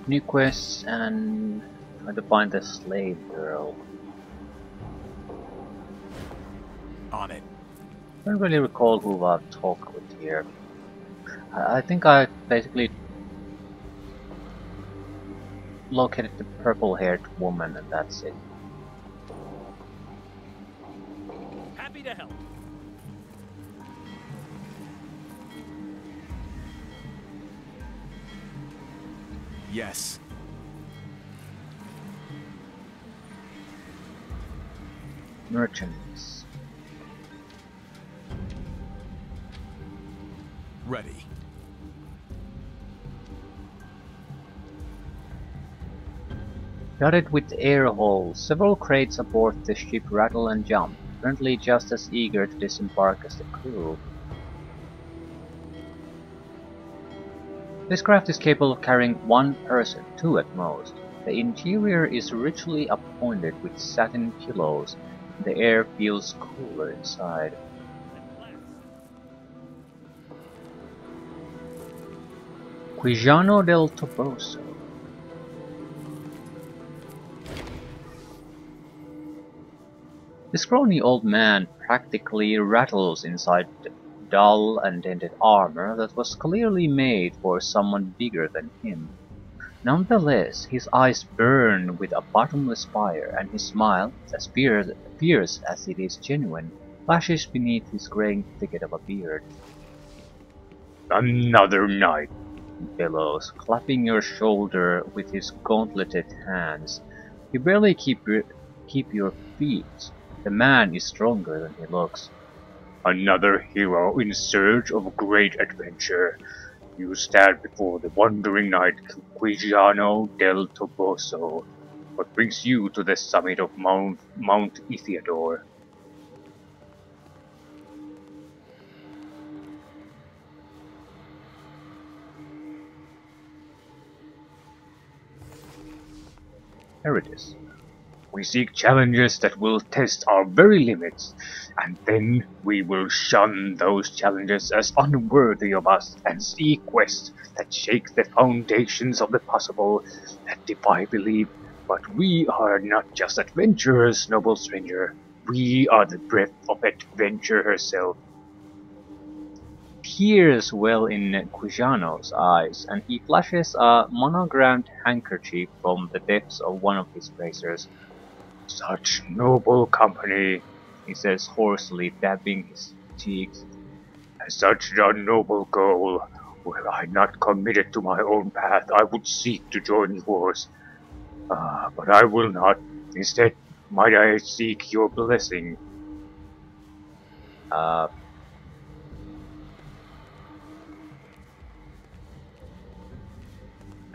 New quests and trying to find the slave girl. On it. I don't really recall who I've talked with here. I think I basically located the purple-haired woman and that's it. Happy to help. Yes. Merchants. Ready. Gutted with air holes, several crates aboard the ship rattle and jump, apparently just as eager to disembark as the crew. This craft is capable of carrying one person, two at most. The interior is richly appointed with satin pillows, and the air feels cooler inside. Quijano del Toboso. This scrawny old man practically rattles inside dull and dented armor that was clearly made for someone bigger than him. Nonetheless, his eyes burn with a bottomless fire, and his smile, as fierce as it is genuine, flashes beneath his graying thicket of a beard. "Another night," he bellows, clapping your shoulder with his gauntleted hands. "You barely keep your feet. The man is stronger than he looks. Another hero in search of great adventure. You stand before the wandering knight Quijano del Toboso. What brings you to the summit of Mount Ithiador?" Here it is. "We seek challenges that will test our very limits, and then we will shun those challenges as unworthy of us and seek quests that shake the foundations of the possible, that defy belief. But we are not just adventurers, noble stranger. We are the breath of adventure herself." Tears well in Quijano's eyes, and he flashes a monogrammed handkerchief from the depths of one of his bracers. "Such noble company," he says hoarsely, dabbing his cheeks, "and such a noble goal. Were I not committed to my own path, I would seek to join yours. But I will not. Instead, might I seek your blessing?"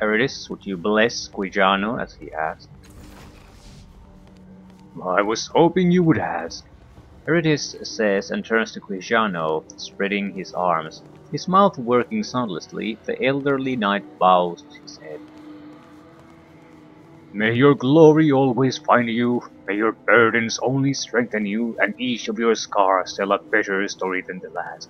Eurydice, would you bless Quijano, as he asked? "I was hoping you would ask," Eurydice says and turns to Quijano, spreading his arms. His mouth working soundlessly, the elderly knight bows his head. "May your glory always find you, may your burdens only strengthen you, and each of your scars tell a better story than the last.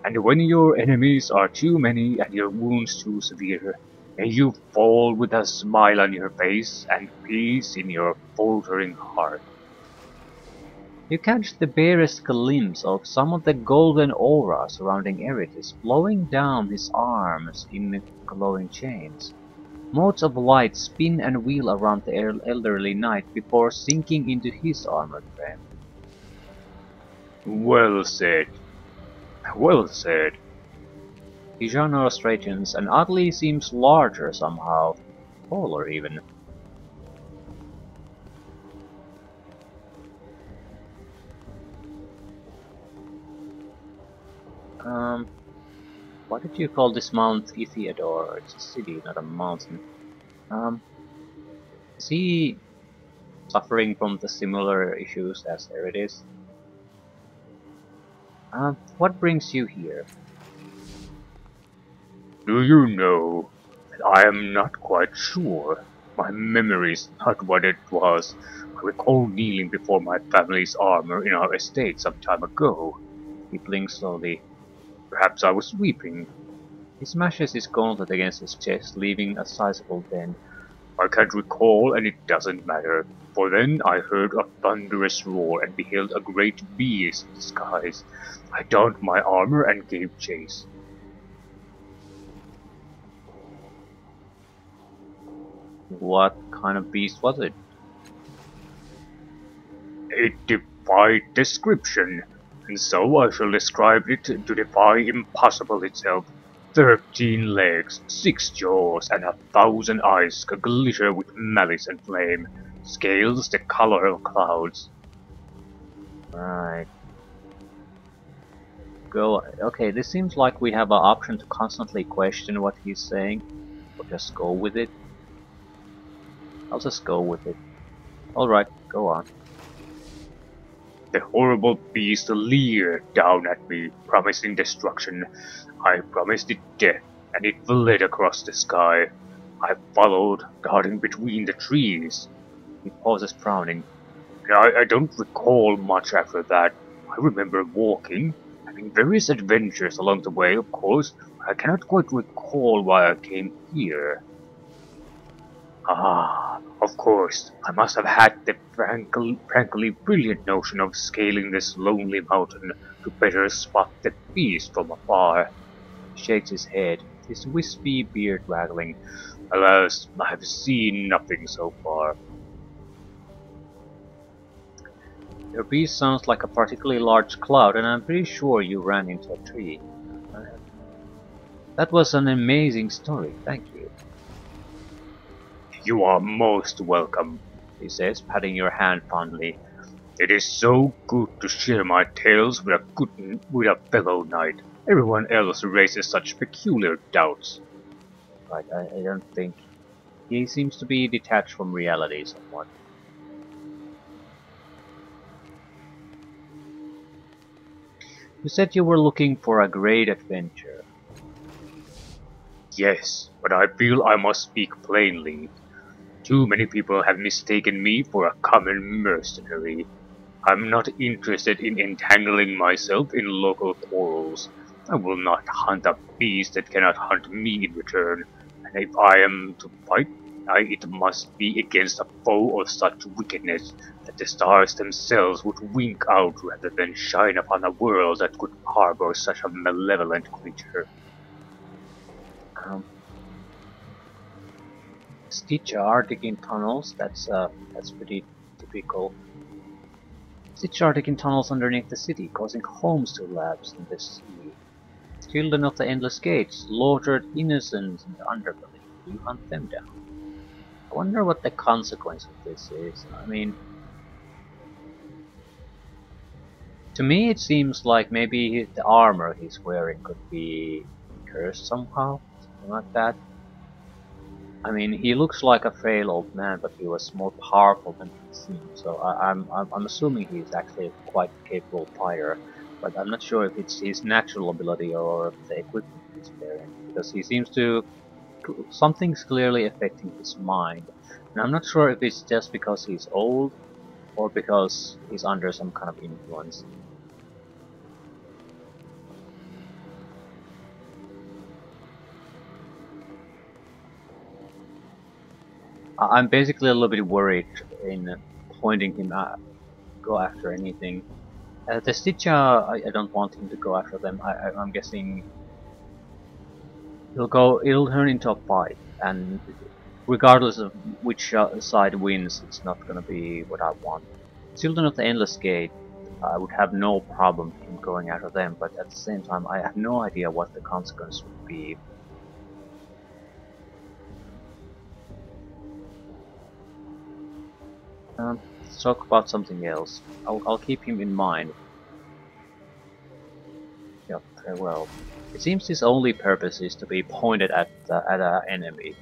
And when your enemies are too many and your wounds too severe, may you fall with a smile on your face and peace in your faltering heart." You catch the barest glimpse of some of the golden aura surrounding Eurydice, blowing down his arms in glowing chains. Motes of light spin and wheel around the elderly knight before sinking into his armored frame. "Well said. Well said." Quijano straightens and oddly seems larger somehow, taller even. Why did you call this Mount Ithiador? It's a city, not a mountain. Is he suffering from the similar issues as Eurydice? What brings you here? "Do you know, I am not quite sure. My memory's not what it was. I recall kneeling before my family's armor in our estate some time ago." He blinks slowly. "Perhaps I was weeping. He smashes his gauntlet against his chest, leaving a sizable dent. I can't recall, and it doesn't matter, for then I heard a thunderous roar and beheld a great beast in the skies. I donned my armor and gave chase. What kind of beast was it? It defied description, and so I shall describe it to defy impossible itself. 13 legs, 6 jaws, and 1,000 eyes glitter with malice and flame. Scales the color of clouds. Right. Go. Okay, this seems like we have an option to constantly question what he's saying, or just go with it. I'll just go with it. Alright, go on. The horrible beast leered down at me, promising destruction. I promised it death, and it fled across the sky. I followed, darting between the trees. He pauses, frowning. I don't recall much after that. I remember walking, having various adventures along the way, of course. I cannot quite recall why I came here. Ah, of course, I must have had the frankly brilliant notion of scaling this lonely mountain to better spot the beast from afar. He shakes his head, his wispy beard waggling. Alas, I have seen nothing so far. Your beast sounds like a particularly large cloud, and I'm pretty sure you ran into a tree. That was an amazing story, thank you. You are most welcome, he says, patting your hand fondly. It is so good to share my tales with a fellow knight. Everyone else raises such peculiar doubts. Right, I don't think... He seems to be detached from reality somewhat. You said you were looking for a great adventure. Yes, but I feel I must speak plainly. Too many people have mistaken me for a common mercenary. I'm not interested in entangling myself in local quarrels. I will not hunt a beast that cannot hunt me in return, and if I am to fight, it must be against a foe of such wickedness that the stars themselves would wink out rather than shine upon a world that could harbor such a malevolent creature. Stitch are digging tunnels. That's pretty typical. Stitch are digging tunnels underneath the city, causing homes to lapse in the sea. Children of the Endless Gate, slaughtered innocents in the underbelly. You hunt them down. I wonder what the consequence of this is. I mean, to me it seems like maybe the armor he's wearing could be cursed somehow, something like that. I mean, he looks like a frail old man, but he was more powerful than he seemed. So I'm assuming he's actually a quite capable fighter, but I'm not sure if it's his natural ability or the equipment he's wearing, because he seems to something's clearly affecting his mind, and I'm not sure if it's just because he's old or because he's under some kind of influence. I'm basically a little bit worried in pointing him at go after anything. The Stitcher, I don't want him to go after them. I'm guessing it'll turn into a fight, and regardless of which side wins, it's not gonna be what I want. Children of the Endless Gate, I would have no problem in going after them, but at the same time, I have no idea what the consequence would be. Let's talk about something else. I'll keep him in mind. Yeah, very well. It seems his only purpose is to be pointed at an enemy.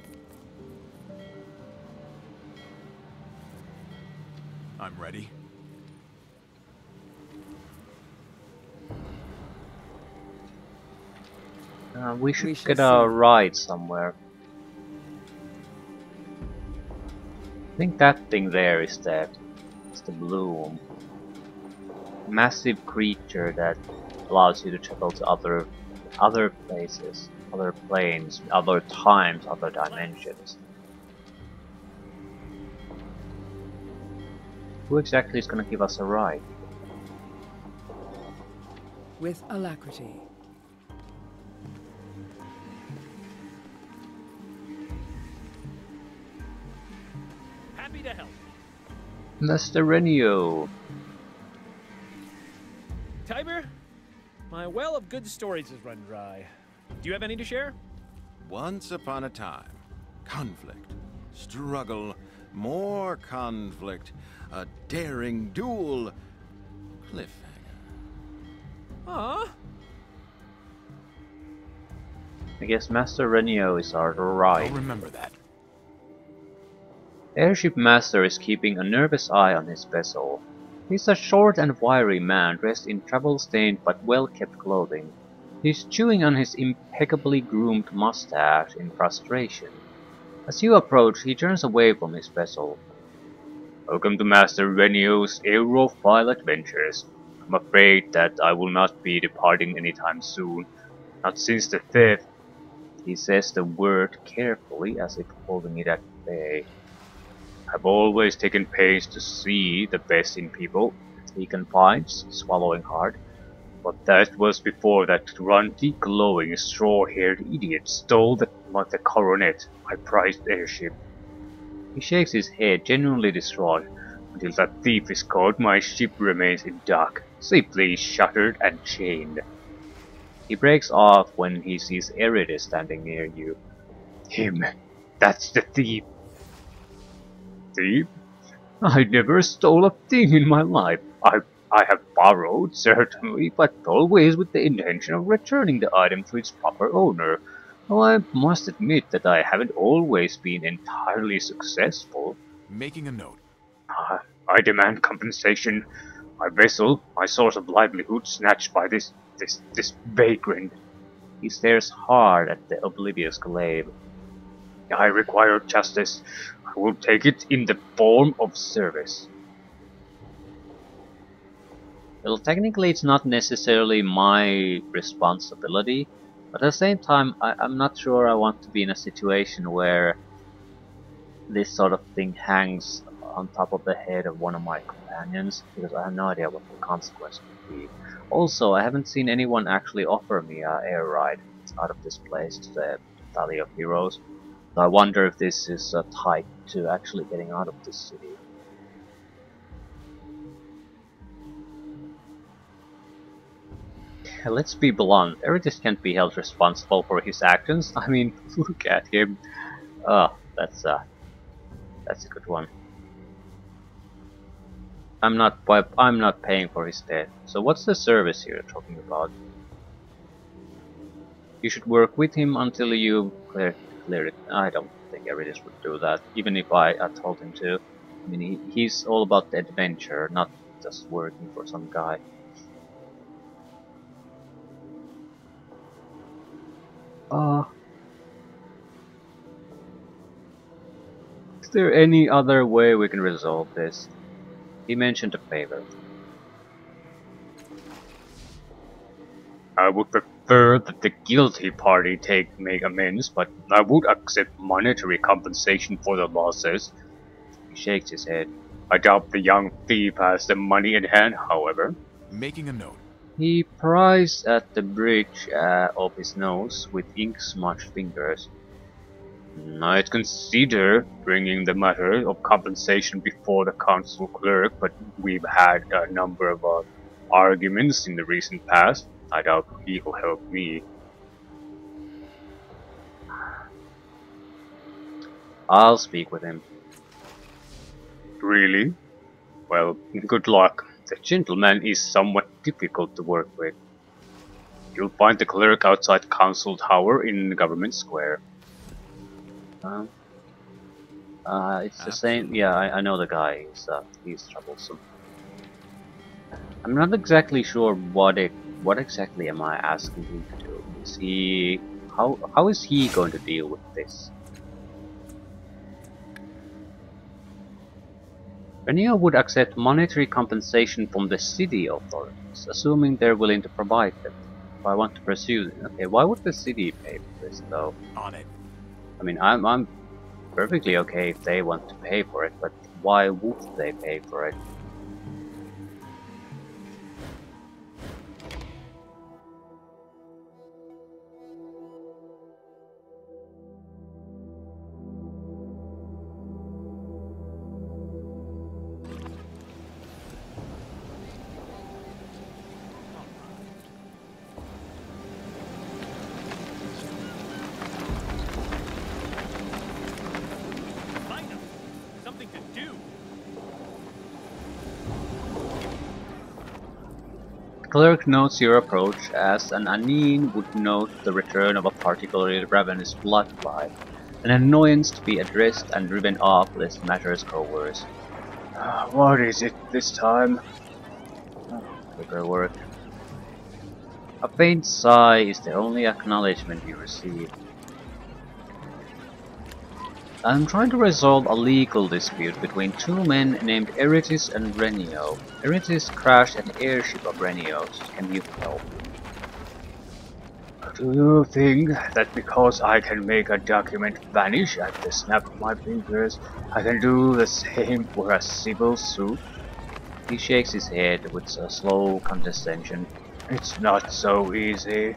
I'm ready. We should get a ride somewhere. I think that thing there is the bloom. Massive creature that allows you to travel to other places. other planes, other times, other dimensions. Who exactly is gonna give us a ride? With alacrity. Happy to help. Master Renio! Tiber, my well of good stories has run dry. Do you have any to share? Once upon a time, conflict, struggle, more conflict, a daring duel, cliffhanger. Aw. I guess Master Renio is our ride. I'll remember that. Airship Master is keeping a nervous eye on his vessel. He's a short and wiry man dressed in travel-stained but well-kept clothing. He's chewing on his impeccably groomed mustache in frustration. As you approach, he turns away from his vessel. Welcome to Master Renio's Aerophile Adventures. I'm afraid that I will not be departing anytime soon. Not since the theft. He says the word carefully as if holding it at bay. I've always taken pains to see the best in people, he confides, swallowing hard. But that was before that runty, glowing, straw-haired idiot stole the coronet, my prized airship. He shakes his head, genuinely distraught. Until that thief is caught, my ship remains in dock, safely shuttered and chained. He breaks off when he sees Erides standing near you. Him! That's the thief! Thief? I never stole a thing in my life. I have borrowed, certainly, but always with the intention of returning the item to its proper owner. Though I must admit that I haven't always been entirely successful. Making a note. I demand compensation. My vessel, my source of livelihood, snatched by this vagrant. He stares hard at the oblivious glaive. I require justice. I will take it in the form of service. Well, technically it's not necessarily my responsibility, but at the same time I'm not sure I want to be in a situation where this sort of thing hangs on top of the head of one of my companions, because I have no idea what the consequence would be. Also, I haven't seen anyone actually offer me an air ride out of this place to the Valley of Heroes. So I wonder if this is tied to actually getting out of this city. Let's be blunt, Erides can't be held responsible for his actions. I mean, look at him. Oh, that's a good one. I'm not paying for his death. So what's the service you're talking about? You should work with him until you clear it. I don't think Erides would do that, even if I told him to. I mean, he's all about the adventure, not just working for some guy. Is there any other way we can resolve this? He mentioned a favor. I would prefer that the guilty party make amends, but I would accept monetary compensation for the losses. He shakes his head. I doubt the young thief has the money in hand, however. Making a note. He pries at the bridge of his nose with ink-smudged fingers. I'd consider bringing the matter of compensation before the council clerk, but we've had a number of arguments in the recent past. I doubt he'll help me. I'll speak with him. Really? Well, good luck. The gentleman is somewhat difficult to work with. You'll find the clerk outside Council Tower in Government Square. It's the same. Yeah, I know the guy. He's troublesome. I'm not exactly sure what exactly am I asking him to do. Is he how is he going to deal with this? Renio would accept monetary compensation from the city authorities, assuming they're willing to provide them. If I want to pursue them, okay, why would the city pay for this? this, though. On it. I mean, I'm perfectly okay if they want to pay for it, but why would they pay for it? Find them. Something to do. The clerk notes your approach as an Anine would note the return of a particularly ravenous bloodfly, an annoyance to be addressed and driven off lest matters grow worse. What is it this time? Paperwork. A faint sigh is the only acknowledgement you receive. I'm trying to resolve a legal dispute between two men named Eritis and Renio. Eritis crashed an airship of Renio's. Can you help? Do you think that because I can make a document vanish at the snap of my fingers, I can do the same for a civil suit? He shakes his head with a slow condescension. It's not so easy.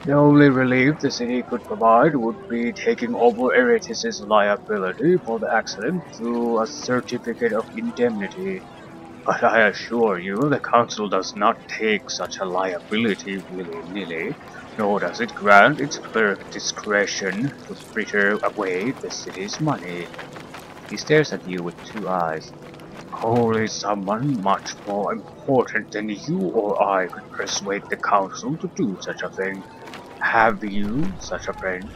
The only relief the city could provide would be taking over Eritis' liability for the accident through a certificate of indemnity. But I assure you, the council does not take such a liability willy-nilly, nor does it grant its clerk discretion to fritter away the city's money. He stares at you with two eyes. Only someone much more important than you or I could persuade the council to do such a thing. Have you such a friend?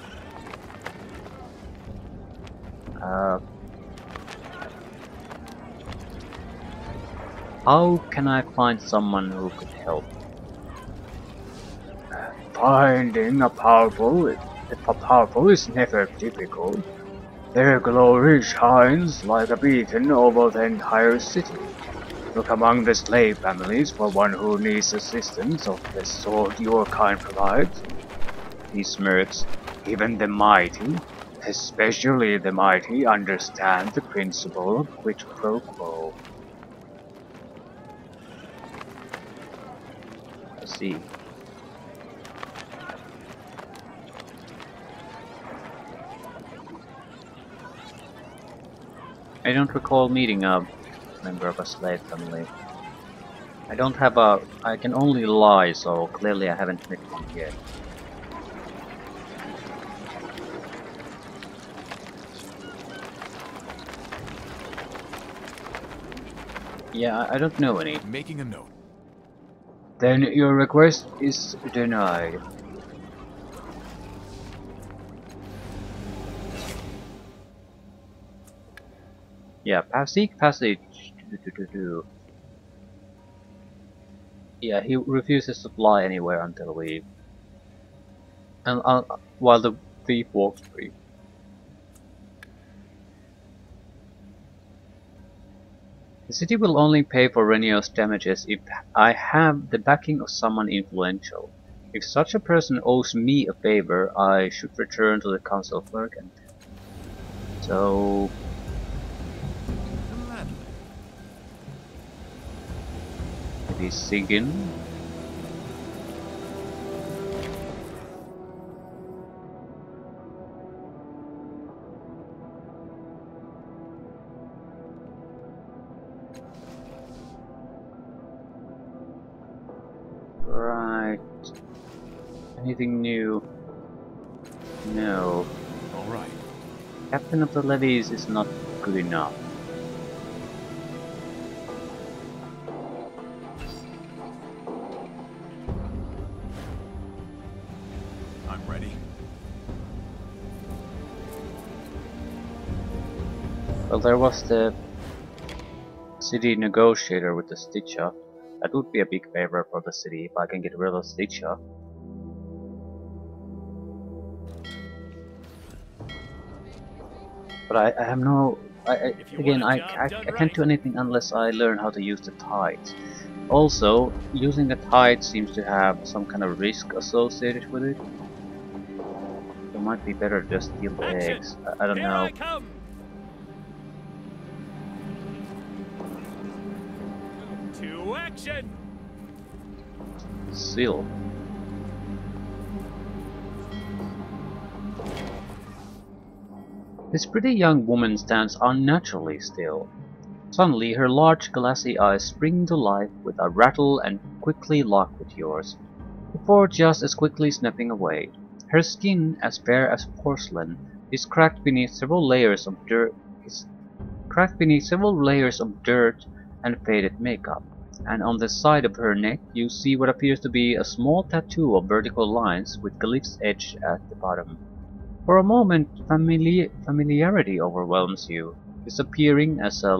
How can I find someone who could help? Finding a powerful is never difficult. Their glory shines like a beacon over the entire city. Look among the slave families for one who needs assistance of the sort your kind provides. He smirks. Even the mighty, especially the mighty, understand the principle of quid pro quo. I see. I don't recall meeting a member of a slave family. I can only lie, so clearly I haven't met one yet. Yeah, I don't know any. Making a note. Then your request is denied. Yeah, seek passage. Yeah, he refuses to fly anywhere until we... And while the thief walks free. The city will only pay for Renio's damages if I have the backing of someone influential. If such a person owes me a favor, I should return to the council clerk and... So... Maybe Sigyn? Right. Anything new? No. Alright. Captain of the levies is not good enough. I'm ready. Well, there was the city negotiator with the Stitcher. That would be a big favor for the city if I can get rid of Stitcher. But I have no... I can't do anything unless I learn how to use the tides. Also, using a tide seems to have some kind of risk associated with it. So might be better to just steal the Action! eggs. I don't Here know. I come! To action! Seal. This pretty young woman stands unnaturally still. Suddenly, her large glassy eyes spring to life with a rattle and quickly lock with yours, before just as quickly snapping away. Her skin, as bare as porcelain, is cracked beneath several layers of dirt and faded makeup, and on the side of her neck you see what appears to be a small tattoo of vertical lines with glyphs etched at the bottom. For a moment, familiarity overwhelms you, disappearing as a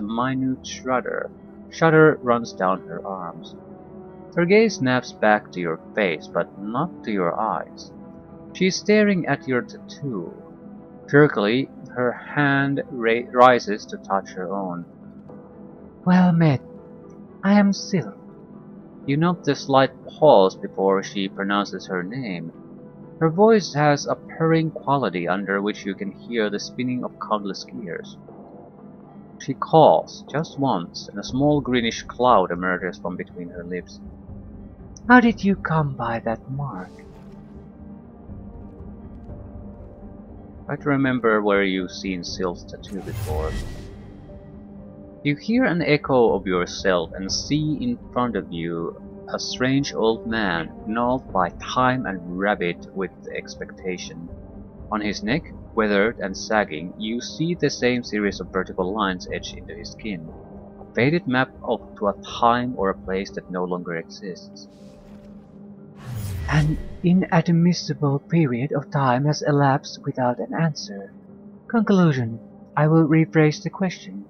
minute shudder runs down her arms. Her gaze snaps back to your face, but not to your eyes. She is staring at your tattoo. Jerkily, her hand rises to touch her own. Well met. I am Sylph. You note the slight pause before she pronounces her name. Her voice has a purring quality under which you can hear the spinning of countless gears. She calls, just once, and a small greenish cloud emerges from between her lips. How did you come by that mark? Try to remember where you've seen Sylph's tattoo before. You hear an echo of yourself and see in front of you a strange old man, gnawed by time and rabid with expectation. On his neck, weathered and sagging, you see the same series of vertical lines etched into his skin, a faded map to a time or a place that no longer exists. An inadmissible period of time has elapsed without an answer. Conclusion. I will rephrase the question.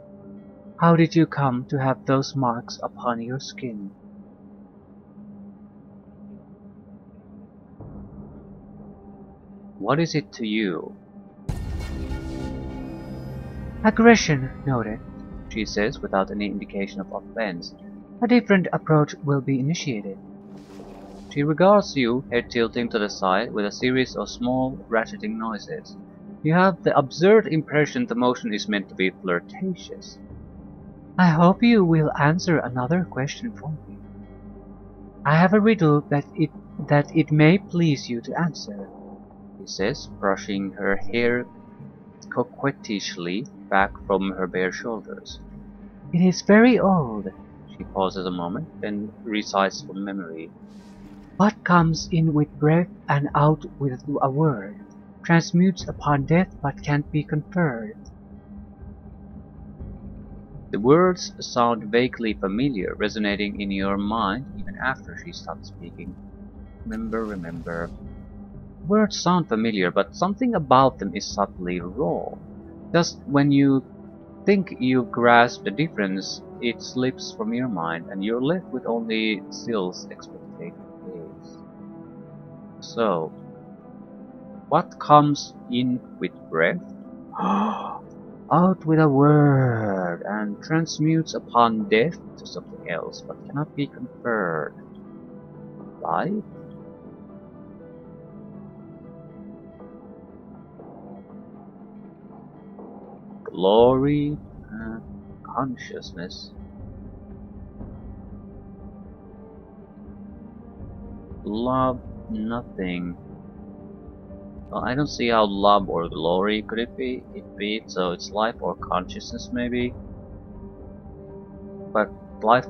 How did you come to have those marks upon your skin? What is it to you? Aggression noted, she says without any indication of offense. A different approach will be initiated. She regards you, head tilting to the side with a series of small ratcheting noises. You have the absurd impression the motion is meant to be flirtatious. I hope you will answer another question for me. I have a riddle that it may please you to answer, she says, brushing her hair coquettishly back from her bare shoulders. It is very old. She pauses a moment, then recites from memory. What comes in with breath and out with a word, transmutes upon death but can't be conferred. The words sound vaguely familiar, resonating in your mind even after she stops speaking. Remember. Words sound familiar, but something about them is subtly wrong. Just when you think you've grasped the difference, it slips from your mind, and you're left with only Sylph's expectant gaze. So, what comes in with breath? Out with a word, and transmutes upon death to something else, but cannot be conferred. Life? Glory? Consciousness? Love? Nothing. Well, I don't see how love or glory could it be? So it's life or consciousness maybe? But life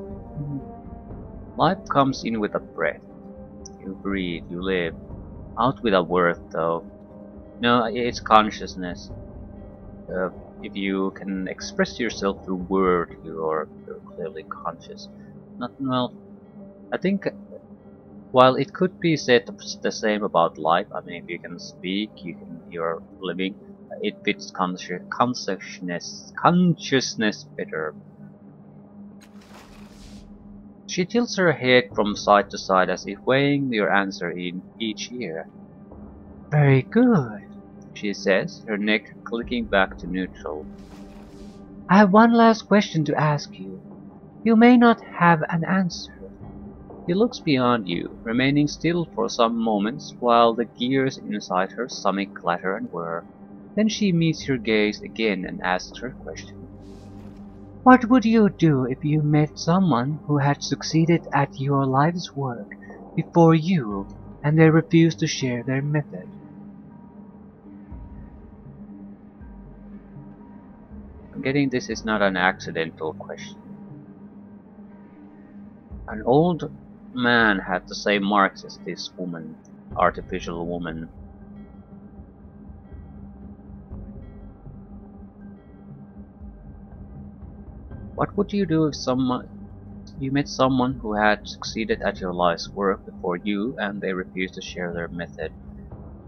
comes in with a breath. You breathe, you live. Out with a word though. No, it's consciousness. If you can express yourself through word, you're clearly conscious. Well, I think while it could be said the same about life, I mean, if you can speak, you're living, it fits consciousness better. She tilts her head from side to side as if weighing your answer in each ear. Very good, she says, her neck clicking back to neutral. I have one last question to ask you. You may not have an answer. He looks beyond you, remaining still for some moments while the gears inside her stomach clatter and whir. Then she meets your gaze again and asks her question. What would you do if you met someone who had succeeded at your life's work before you and they refused to share their method? I'm getting this is not an accidental question. An old man had the same marks as this woman, artificial woman. What would you do if you met someone who had succeeded at your life's work before you and they refused to share their method?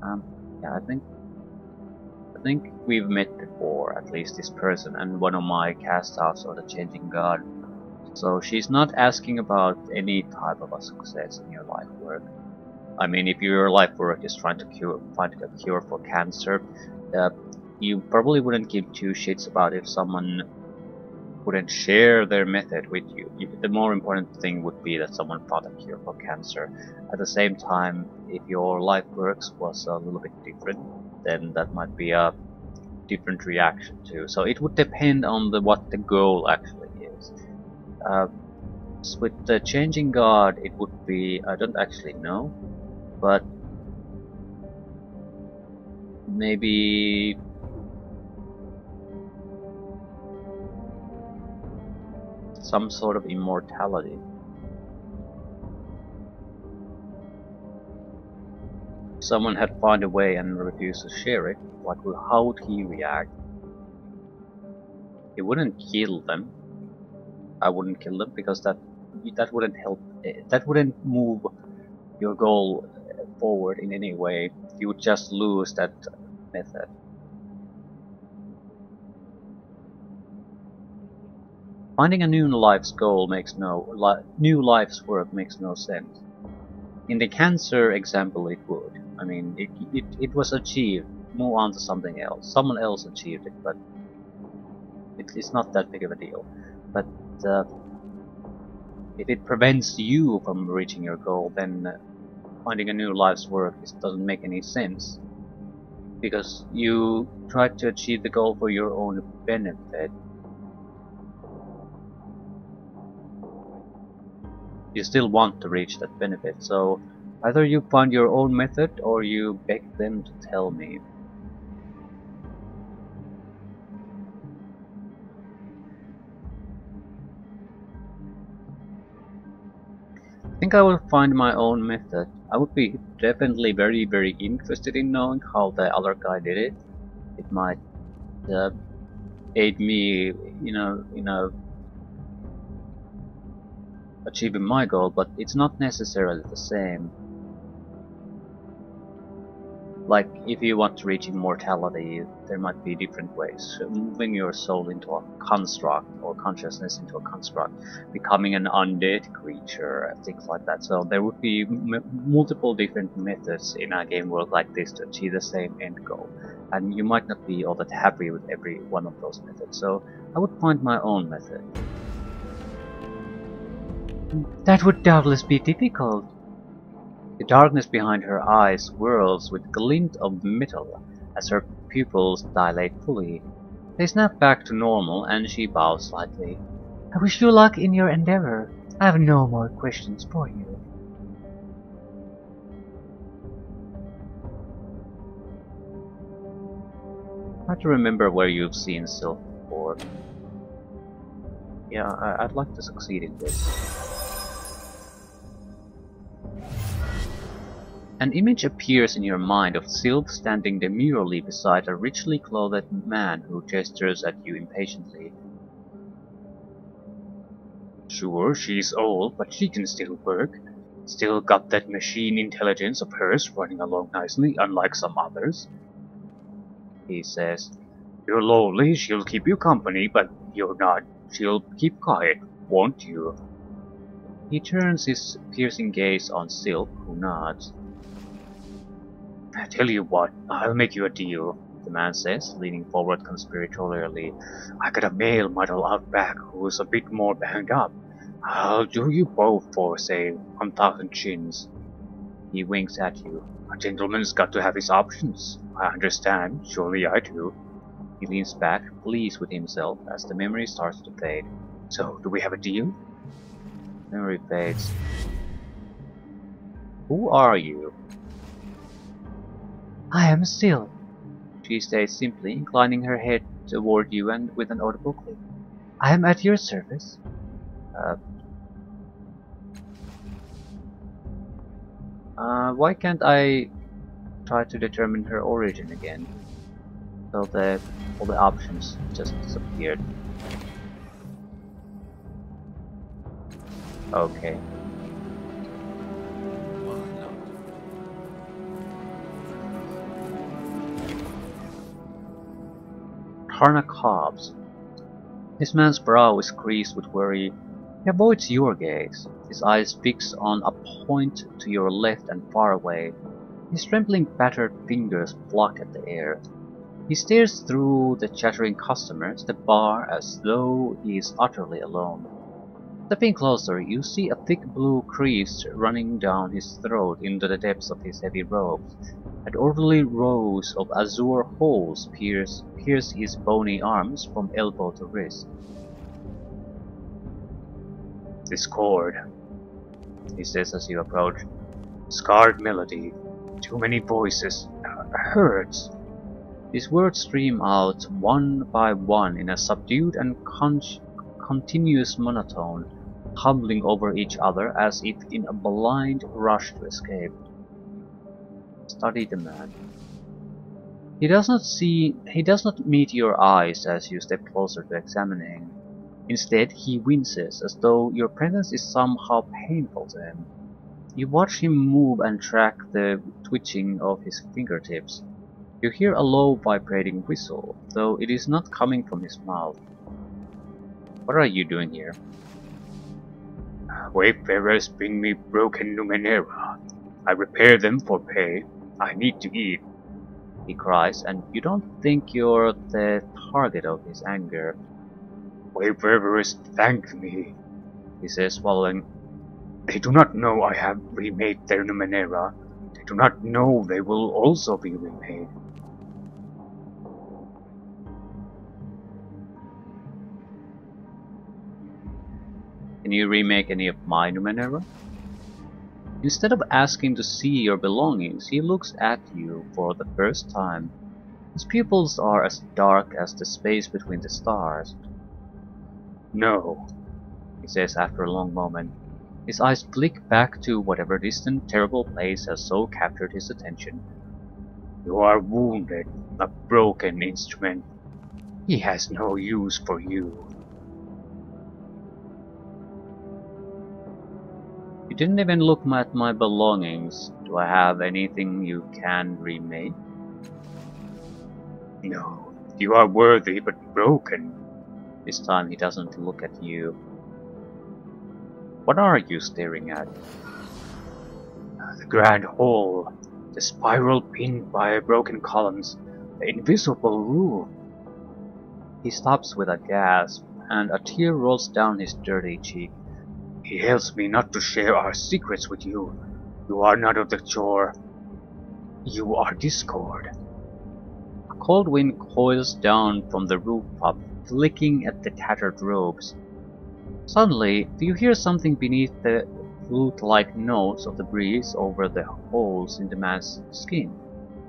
Yeah, I think we've met before, at least this person and one of my cast-offs of the Changing God. So she's not asking about any type of a success in your life work. I mean, if your life work is trying to find a cure for cancer, you probably wouldn't give two shits about if someone wouldn't share their method with you. The more important thing would be that someone found a cure for cancer. At the same time, if your life works was a little bit different, then that might be a different reaction too. So it would depend on what the goal actually is. With the Changing God, it would be, I don't actually know, but maybe some sort of immortality. If someone had found a way and refused to share it, how would he react? He wouldn't kill them. I wouldn't kill them because that wouldn't help. That wouldn't move your goal forward in any way. You would just lose that method. Finding a new life's goal new life's work makes no sense. In the cancer example, it would. I mean, it was achieved. Move on to something else. Someone else achieved it, but it's not that big of a deal. But if it prevents you from reaching your goal, then finding a new life's work doesn't make any sense. Because you tried to achieve the goal for your own benefit. You still want to reach that benefit, so either you find your own method or you beg them to tell me. I think I will find my own method. I would be definitely very interested in knowing how the other guy did it. It might aid me, achieving my goal, but it's not necessarily the same. Like, if you want to reach immortality, there might be different ways. Moving your soul into a construct, or consciousness into a construct, becoming an undead creature, things like that. So there would be multiple different methods in a game world like this to achieve the same end goal. And you might not be all that happy with every one of those methods, so I would find my own method. That would doubtless be difficult. The darkness behind her eyes whirls with glint of metal as her pupils dilate fully. They snap back to normal and she bows slightly. I wish you luck in your endeavor. I have no more questions for you. Try to remember where you've seen Sylph before. Yeah, I'd like to succeed in this. An image appears in your mind of Sylph standing demurely beside a richly clothed man who gestures at you impatiently. Sure, she's old, but she can still work. Still got that machine intelligence of hers running along nicely, unlike some others. He says, You're lonely, she'll keep you company, but you're not. She'll keep quiet, won't you? He turns his piercing gaze on Sylph, who nods. I tell you what, I'll make you a deal, the man says, leaning forward conspiratorially. I got a male model out back who's a bit more banged up. I'll do you both for, say, 1,000 chins. He winks at you. A gentleman's got to have his options. I understand, surely I do. He leans back, pleased with himself, as the memory starts to fade. So, do we have a deal? Memory fades. Who are you? I am still. She stays simply, inclining her head toward you and with an audible click. I am at your service. Why can't I try to determine her origin again? So all the options just disappeared. Okay. Harnack Hobbs. This man's brow is creased with worry. He avoids your gaze, his eyes fix on a point to your left and far away. His trembling battered fingers pluck at the air. He stares through the chattering customers, the bar, as though he is utterly alone. Stepping closer, you see a thick blue crease running down his throat into the depths of his heavy robes, and orderly rows of azure holes pierce his bony arms from elbow to wrist. Discord, he says as you approach. Scarred melody. Too many voices. Hurts. His words stream out one by one in a subdued and continuous monotone, tumbling over each other as if in a blind rush to escape. Study the man. He does not meet your eyes as you step closer to examine him. Instead, he winces as though your presence is somehow painful to him. You watch him move and track the twitching of his fingertips. You hear a low vibrating whistle, though it is not coming from his mouth. What are you doing here? Wayfarers bring me broken Numenera. I repair them for pay. I need to eat, he cries, and you don't think you're the target of his anger. Wayfarers thank me, he says, swallowing. They do not know I have remade their Numenera. They do not know they will also be remade. Can you remake any of my Numenera? Instead of asking to see your belongings, he looks at you for the first time. His pupils are as dark as the space between the stars. No, he says after a long moment. His eyes flick back to whatever distant, terrible place has so captured his attention. You are wounded, a broken instrument. He has no use for you. You didn't even look at my belongings. Do I have anything you can remake? No, you are worthy but broken. This time he doesn't look at you. What are you staring at? The grand hall, the spiral pinned by broken columns, the invisible roof. He stops with a gasp, and a tear rolls down his dirty cheek. He tells me not to share our secrets with you. You are not of the shore. You are discord. A cold wind coils down from the rooftop, flicking at the tattered robes. Suddenly, do you hear something beneath the flute-like notes of the breeze over the holes in the man's skin?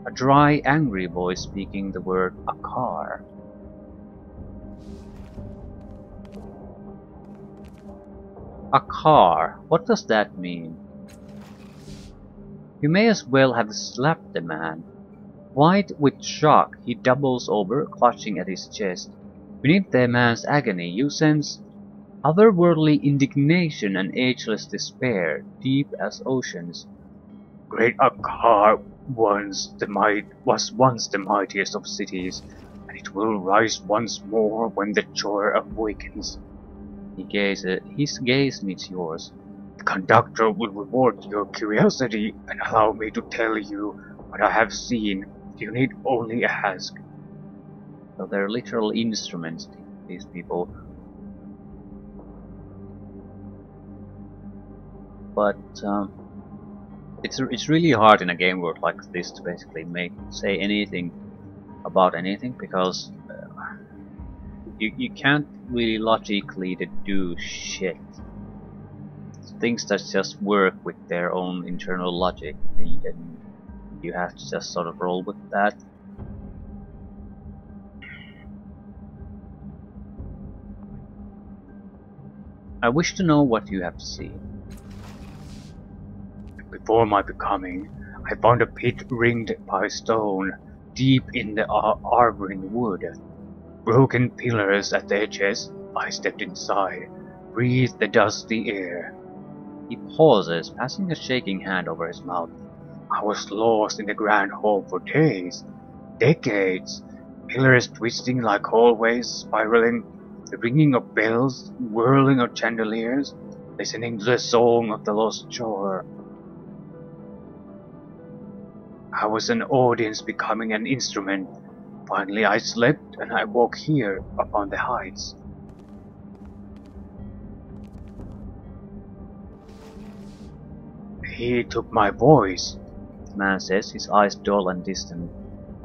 A dry, angry voice speaking the word Akar. Akar, what does that mean? You may as well have slapped the man. White with shock, he doubles over, clutching at his chest. Beneath the man's agony, you sense otherworldly indignation and ageless despair, deep as oceans. Great Akar was once the mightiest of cities, and it will rise once more when the Chor awakens. His gaze meets yours. The conductor will reward your curiosity and allow me to tell you what I have seen. You need only ask. So they're literal instruments, these people. but it's really hard in a game world like this to basically say anything about anything, because you can't really logically do shit. Things that just work with their own internal logic, and you have to just sort of roll with that. I wish to know what you have to see. Before my becoming, I found a pit ringed by stone, deep in the arboring wood. Broken pillars at the edges. I stepped inside, breathed the dusty air. He pauses, passing a shaking hand over his mouth. I was lost in the grand hall for days, decades. Pillars twisting like hallways, spiraling, the ringing of bells, whirling of chandeliers, listening to the song of the lost shore. I was an audience becoming an instrument. Finally I slept and I woke here upon the heights. He took my voice, The man says, his eyes dull and distant.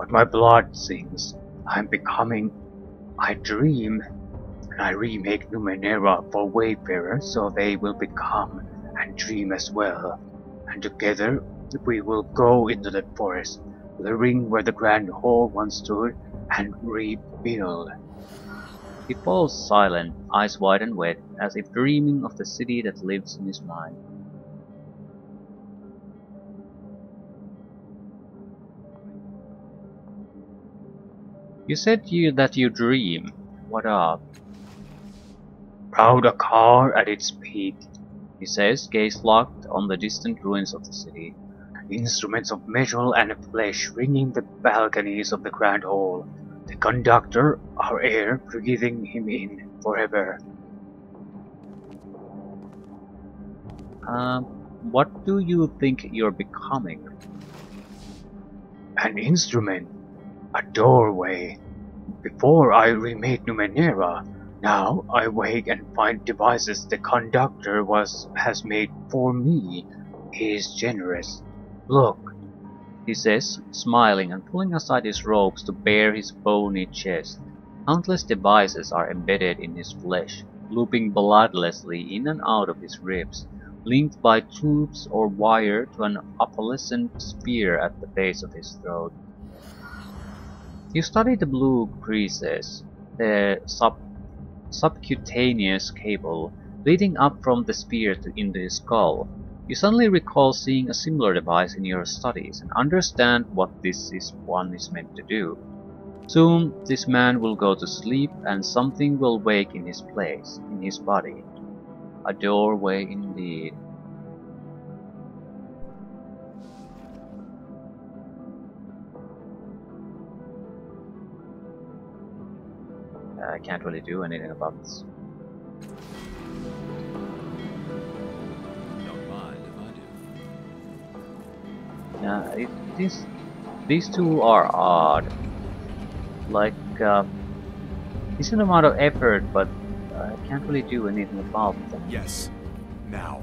but my blood sings. I'm becoming. I dream, and I remake Numenera for wayfarers so they will become and dream as well. And together we will go into the forest, the ring where the grand hall once stood, and rebuild. He falls silent, eyes wide and wet, as if dreaming of the city that lives in his mind. You said that you dream. What of? Proud a car at its peak, He says, gaze locked on the distant ruins of the city. instruments of metal and flesh ringing the balconies of the grand hall. The conductor, our air, breathing him in forever. What do you think you're becoming? An instrument, a doorway. Before I remade Numenera, now I wake and find devices the conductor has made for me. He is generous. Look, He says, smiling and pulling aside his robes to bare his bony chest. Countless devices are embedded in his flesh, looping bloodlessly in and out of his ribs, linked by tubes or wire to an opalescent spear at the base of his throat. You study the blue creases, the subcutaneous cable leading up from the spear into his skull. You suddenly recall seeing a similar device in your studies and understand what this one is meant to do. Soon, this man will go to sleep and something will wake in his place, in his body. A doorway indeed. I can't really do anything about this. Don't mind if I do. Yeah, these two are odd. Like, decent amount of effort, but I can't really do anything about them. Yes. Now.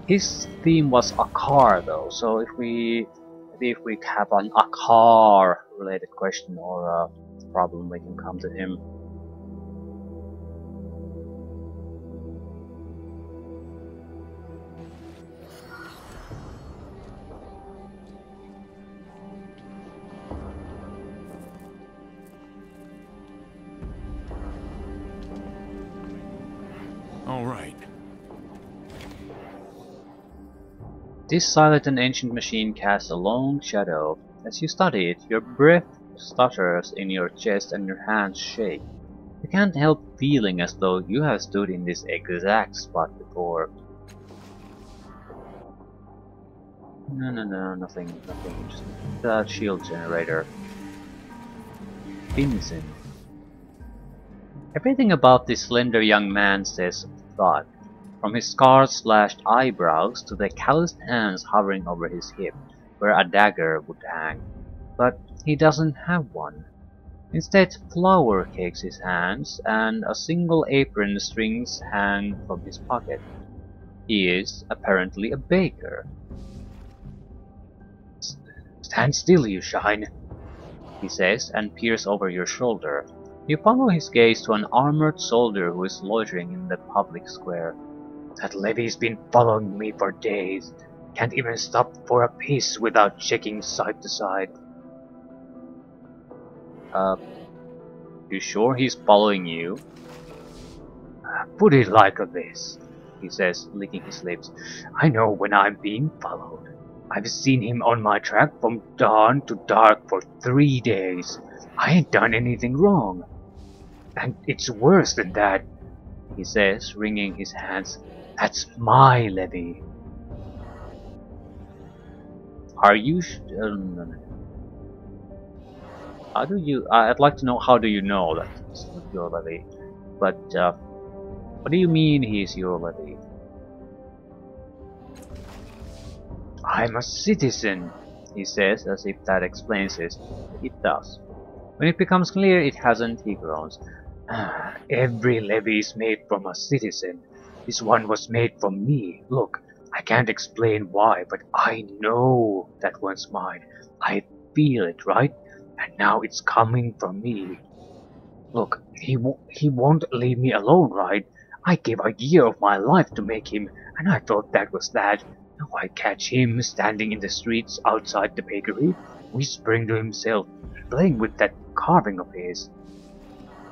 His theme was a car, though, so if we have a car related question or a problem, we can come to him. All right. This silent and ancient machine casts a long shadow. As you study it, your breath stutters in your chest and your hands shake. You can't help feeling as though you have stood in this exact spot before. No, nothing interesting. The shield generator. Vincent. Everything about this slender young man says thought. From his scar-slashed eyebrows to the calloused hands hovering over his hip, where a dagger would hang. But he doesn't have one. Instead, flour cakes his hands, and a single apron strings hang from his pocket. He is apparently a baker. Stand still, you shine. He says, and peers over your shoulder. You follow his gaze to an armored soldier who is loitering in the public square. That levy's been following me for days. Can't even stop for a piece without checking side to side. You sure he's following you? Put it like this, he says, licking his lips. I know when I'm being followed. I've seen him on my track from dawn to dark for 3 days. I ain't done anything wrong. And it's worse than that, he says, wringing his hands. That's my levy. Are you How do you... I'd like to know, how do you know that it's your levy? But, what do you mean he's your levy? I'm a citizen, he says, as if that explains it. It does. When it becomes clear it hasn't, he groans. Every levy is made from a citizen. This one was made from me. Look, I can't explain why, but I know that one's mine. I feel it, right? And now it's coming from me. Look, he won't leave me alone, right? I gave a year of my life to make him, and I thought that was that. Now I catch him standing in the streets outside the bakery, whispering to himself, playing with that carving of his.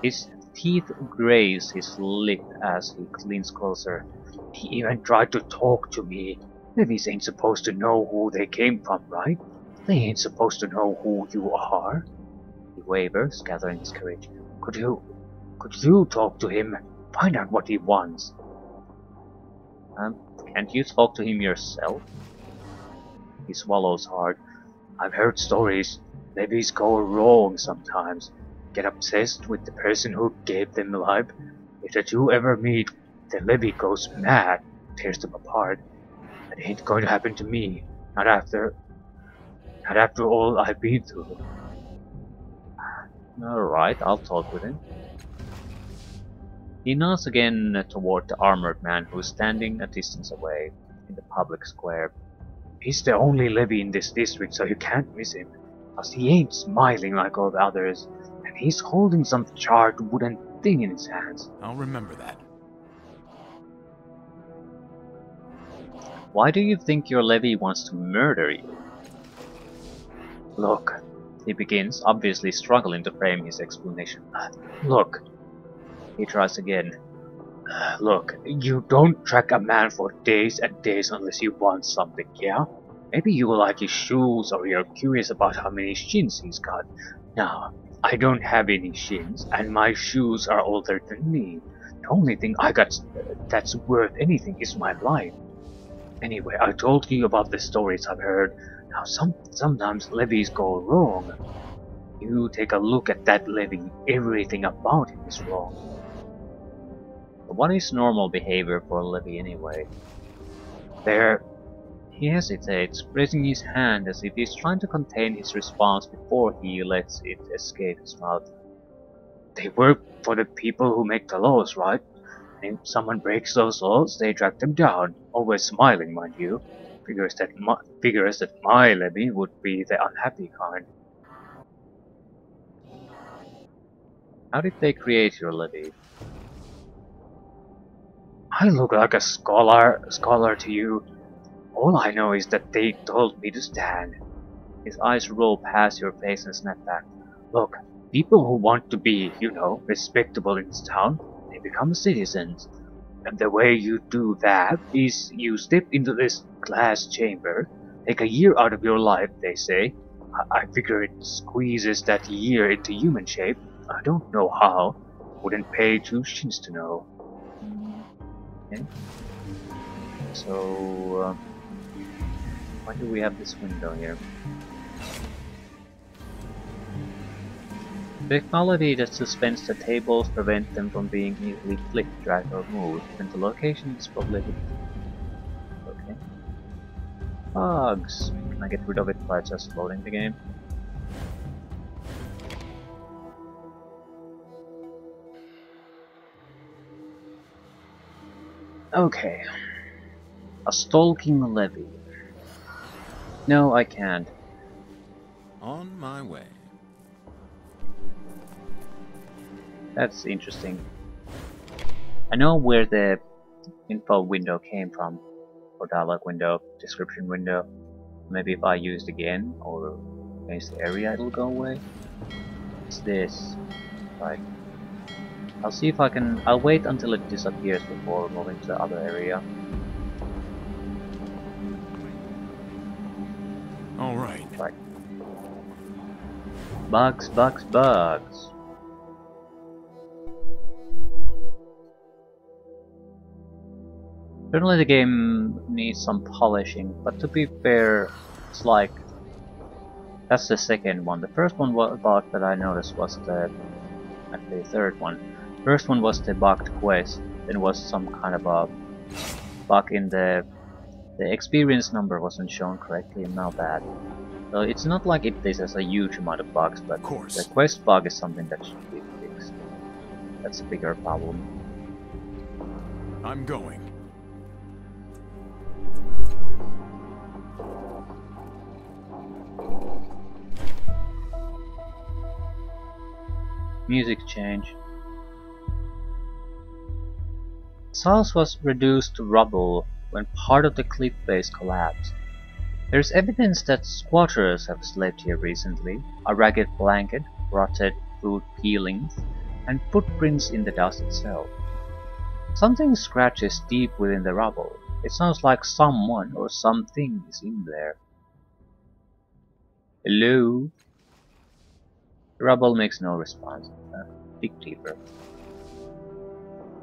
His teeth graze his lip as he leans closer. He even tried to talk to me. Levies ain't supposed to know who they came from, right? They ain't supposed to know who you are. He wavers, gathering his courage. Could you talk to him? Find out what he wants. Can't you talk to him yourself? He swallows hard. I've heard stories. Levies go wrong sometimes. Get obsessed with the person who gave them life. If the two ever meet, the levy goes mad, tears them apart. That ain't going to happen to me. Not after all I've been through. Alright, I'll talk with him. He nods again toward the armored man who is standing a distance away in the public square. He's the only levy in this district, so you can't miss him. Cause he ain't smiling like all the others, and he's holding some charred wooden thing in his hands. I'll remember that. Why do you think your levy wants to murder you? Look, he begins, obviously struggling to frame his explanation. Look. He tries again. Look, you don't track a man for days and days unless you want something, yeah? Maybe you like his shoes or you're curious about how many shins he's got. Now, I don't have any shins, and my shoes are older than me. The only thing I got that's worth anything is my life. Anyway, I told you about the stories I've heard. Now, sometimes levies go wrong. You take a look at that levy, everything about him is wrong. What is normal behavior for a levy anyway? There. He hesitates, raising his hand as if he's trying to contain his response before he lets it escape his mouth. They work for the people who make the laws, right? And if someone breaks those laws, they drag them down, always smiling, mind you. Figures that my levy would be the unhappy kind. How did they create your levy? I look like a scholar to you. All I know is that they told me to stand. His eyes roll past your face and snap back. Look, people who want to be, respectable in this town, they become citizens. And the way you do that is you step into this glass chamber, take a year out of your life, they say. I figure it squeezes that year into human shape. I don't know how. Wouldn't pay 2 shins to know. Okay. So, why do we have this window here? Technology that suspends the tables prevents them from being easily flicked, dragged, or moved, and the location is probably... Okay. Bugs! Can I get rid of it by just loading the game? Okay. A stalking levy. No, I can't. On my way. That's interesting. I know where the info window came from, or dialogue window, description window. Maybe if I use it again, or change the area, it'll go away. What's this? Right. I'll see if I can. I'll wait until it disappears before moving to the other area. All right. Right. Bugs, bugs, bugs. Certainly the game needs some polishing, but to be fair, it's like... That's the second one. The first one bug that I noticed was actually the third one. First one was the bugged quest, then was some kind of a bug in the experience number wasn't shown correctly and now that. So it's not like this has a huge amount of bugs, but the quest bug is something that should be fixed. That's a bigger problem. I'm going. Music change. This house was reduced to rubble when part of the cliff face collapsed. There is evidence that squatters have slept here recently. A ragged blanket, rotted food peelings, and footprints in the dust itself. Something scratches deep within the rubble. It sounds like someone or something is in there. Hello? The rubble makes no response. Dig deeper.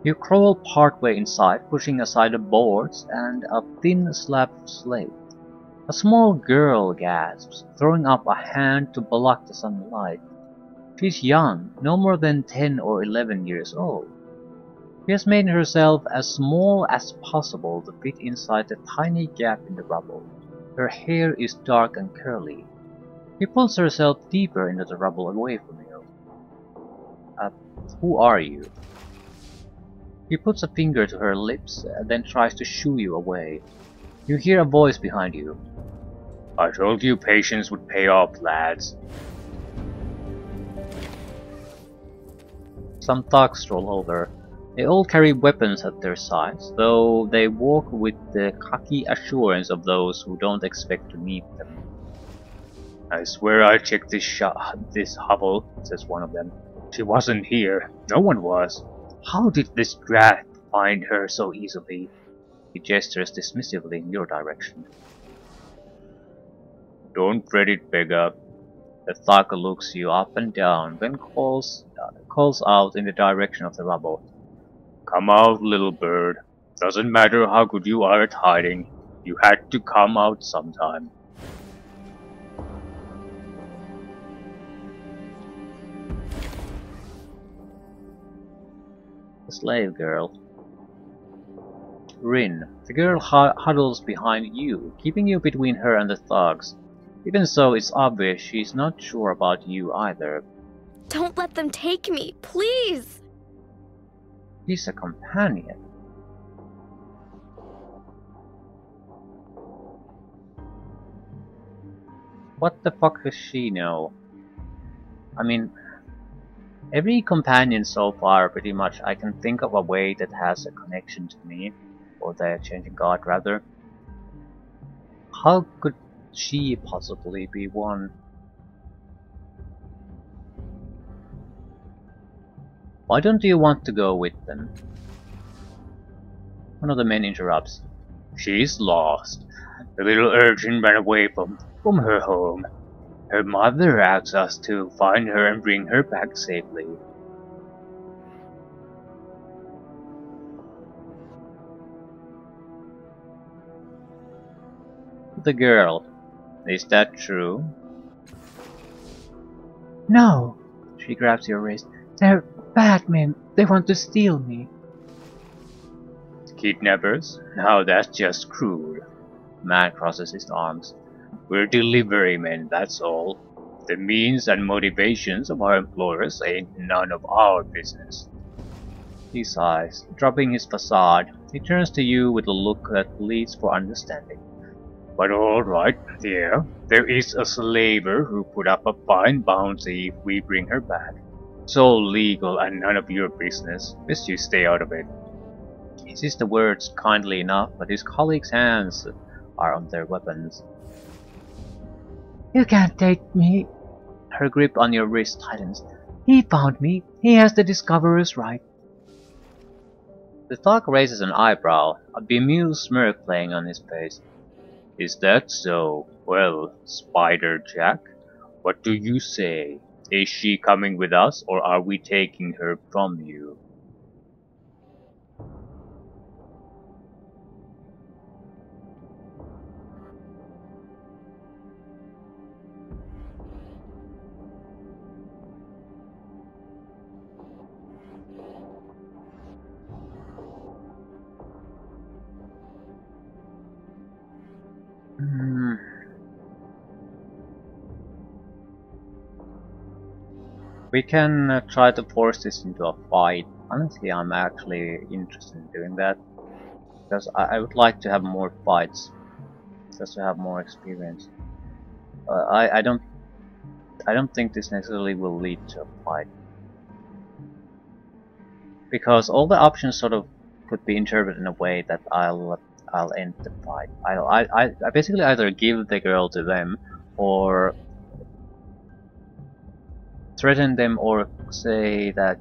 You crawl partway inside, pushing aside the boards and a thin slab of slate. A small girl gasps, throwing up a hand to block the sunlight. She's young, no more than 10 or 11 years old. She has made herself as small as possible to fit inside the tiny gap in the rubble. Her hair is dark and curly. She pulls herself deeper into the rubble away from you. Who are you? She puts a finger to her lips and then tries to shoo you away. You hear a voice behind you. I told you patience would pay off, lads. Some thugs stroll over. They all carry weapons at their sides, though they walk with the cocky assurance of those who don't expect to meet them. I swear I checked this hovel, says one of them. She wasn't here. No one was. How did this draft find her so easily? He gestures dismissively in your direction. Don't fret it, beggar. The thug looks you up and down, then calls out in the direction of the rubble. Come out, little bird. Doesn't matter how good you are at hiding. You had to come out sometime. The slave girl. Rin. The girl huddles behind you, keeping you between her and the thugs. Even so, it's obvious she's not sure about you either. Don't let them take me, please! She's a companion. What the fuck does she know? I mean, every companion so far, pretty much, I can think of a way that has a connection to me, or the changing god rather. How could she possibly be one? Why don't you want to go with them? One of the men interrupts. She's lost. The little urchin ran away from her home. Her mother asks us to find her and bring her back safely. The girl. Is that true? No, she grabs your wrist. They're bad men. They want to steal me. Kidnappers? Now that's just cruel. Man crosses his arms. We're delivery men, that's all. The means and motivations of our employers ain't none of our business. He sighs. Dropping his facade, he turns to you with a look that pleads for understanding. But alright, yeah, there is a slaver who put up a fine bounty if we bring her back. It's all legal and none of your business. Best you stay out of it. He says the words kindly enough, but his colleagues' hands are on their weapons. You can't take me. Her grip on your wrist tightens. He found me. He has the discoverer's right. The thug raises an eyebrow, a bemused smirk playing on his face. Is that so? Well, Spider Jack, what do you say? Is she coming with us or are we taking her from you? We can try to force this into a fight. Honestly, I'm actually interested in doing that. Because I would like to have more fights. Just to have more experience. I don't think this necessarily will lead to a fight. Because all the options sort of could be interpreted in a way that I'll end the fight. I basically either give the girl to them or threaten them or say that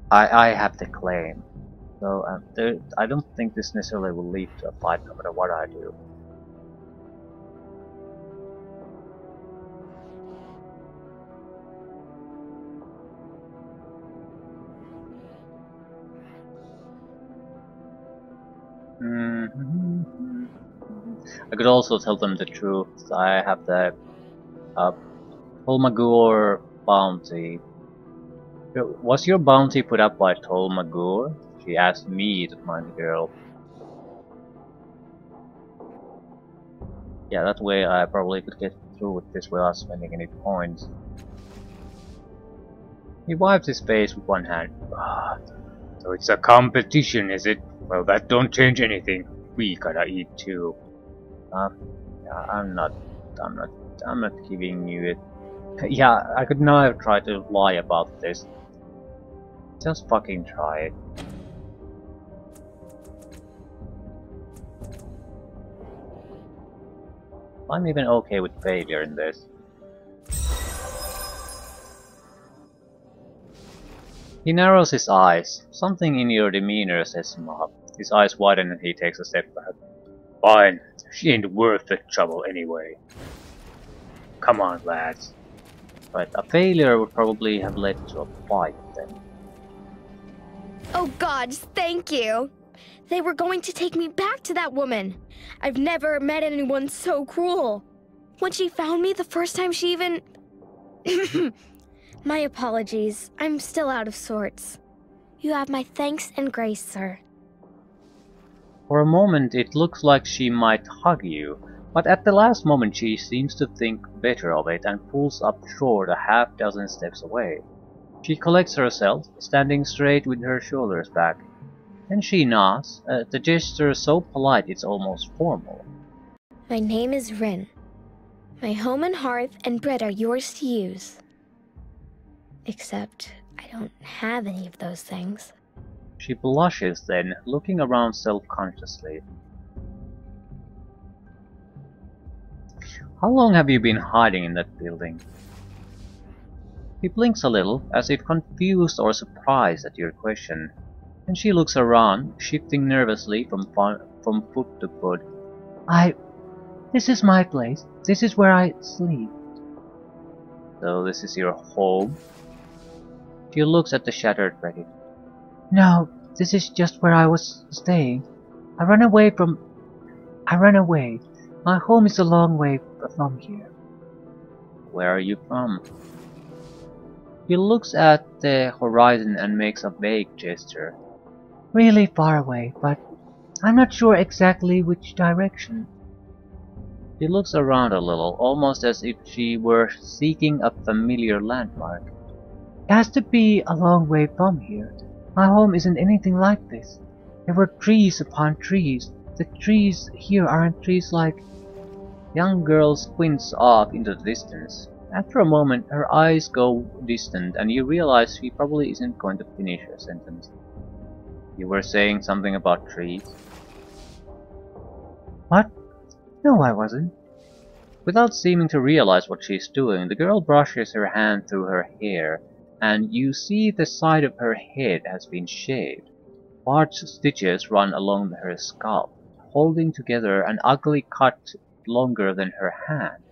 I have the claim. So I don't think this necessarily will lead to a fight no matter what I do. I could also tell them the truth. I have the Tolmagur bounty. Was your bounty put up by Tolmagur? She asked me to find the girl. Yeah, that way I probably could get through with this without spending any points. He wipes his face with one hand. So it's a competition, is it? Well, that don't change anything. We gotta eat too. I'm not giving you it. Yeah, I could never try to lie about this. Just fucking try it. I'm even okay with failure in this. He narrows his eyes. Something in your demeanor sets him up. His eyes widen and he takes a step back. Fine, she ain't worth the trouble anyway. Come on, lads. Right, a failure would probably have led to a fight then. Oh gods, thank you. They were going to take me back to that woman. I've never met anyone so cruel. When she found me the first time she even... My apologies. I'm still out of sorts. You have my thanks and grace, sir. For a moment it looks like she might hug you, but at the last moment she seems to think better of it and pulls up short a half-dozen steps away. She collects herself, standing straight with her shoulders back. Then she nods, the gesture so polite it's almost formal. My name is Rin. My home and hearth and bread are yours to use. Except I don't have any of those things. She blushes then, looking around self-consciously. How long have you been hiding in that building? He blinks a little, as if confused or surprised at your question. Then she looks around, shifting nervously from foot to foot. This is my place. This is where I sleep. So this is your home? She looks at the shattered wreckage. No, this is just where I was staying. I ran away. My home is a long way from here. Where are you from? He looks at the horizon and makes a vague gesture. Really far away, but I'm not sure exactly which direction. She looks around a little, almost as if she were seeking a familiar landmark. It has to be a long way from here. My home isn't anything like this. There were trees upon trees. The trees here aren't trees like... Young girl squints off into the distance. After a moment, her eyes go distant and you realize she probably isn't going to finish her sentence. You were saying something about trees? What? No, I wasn't. Without seeming to realize what she's doing, the girl brushes her hand through her hair, and you see the side of her head has been shaved. Large stitches run along her scalp, holding together an ugly cut longer than her hand.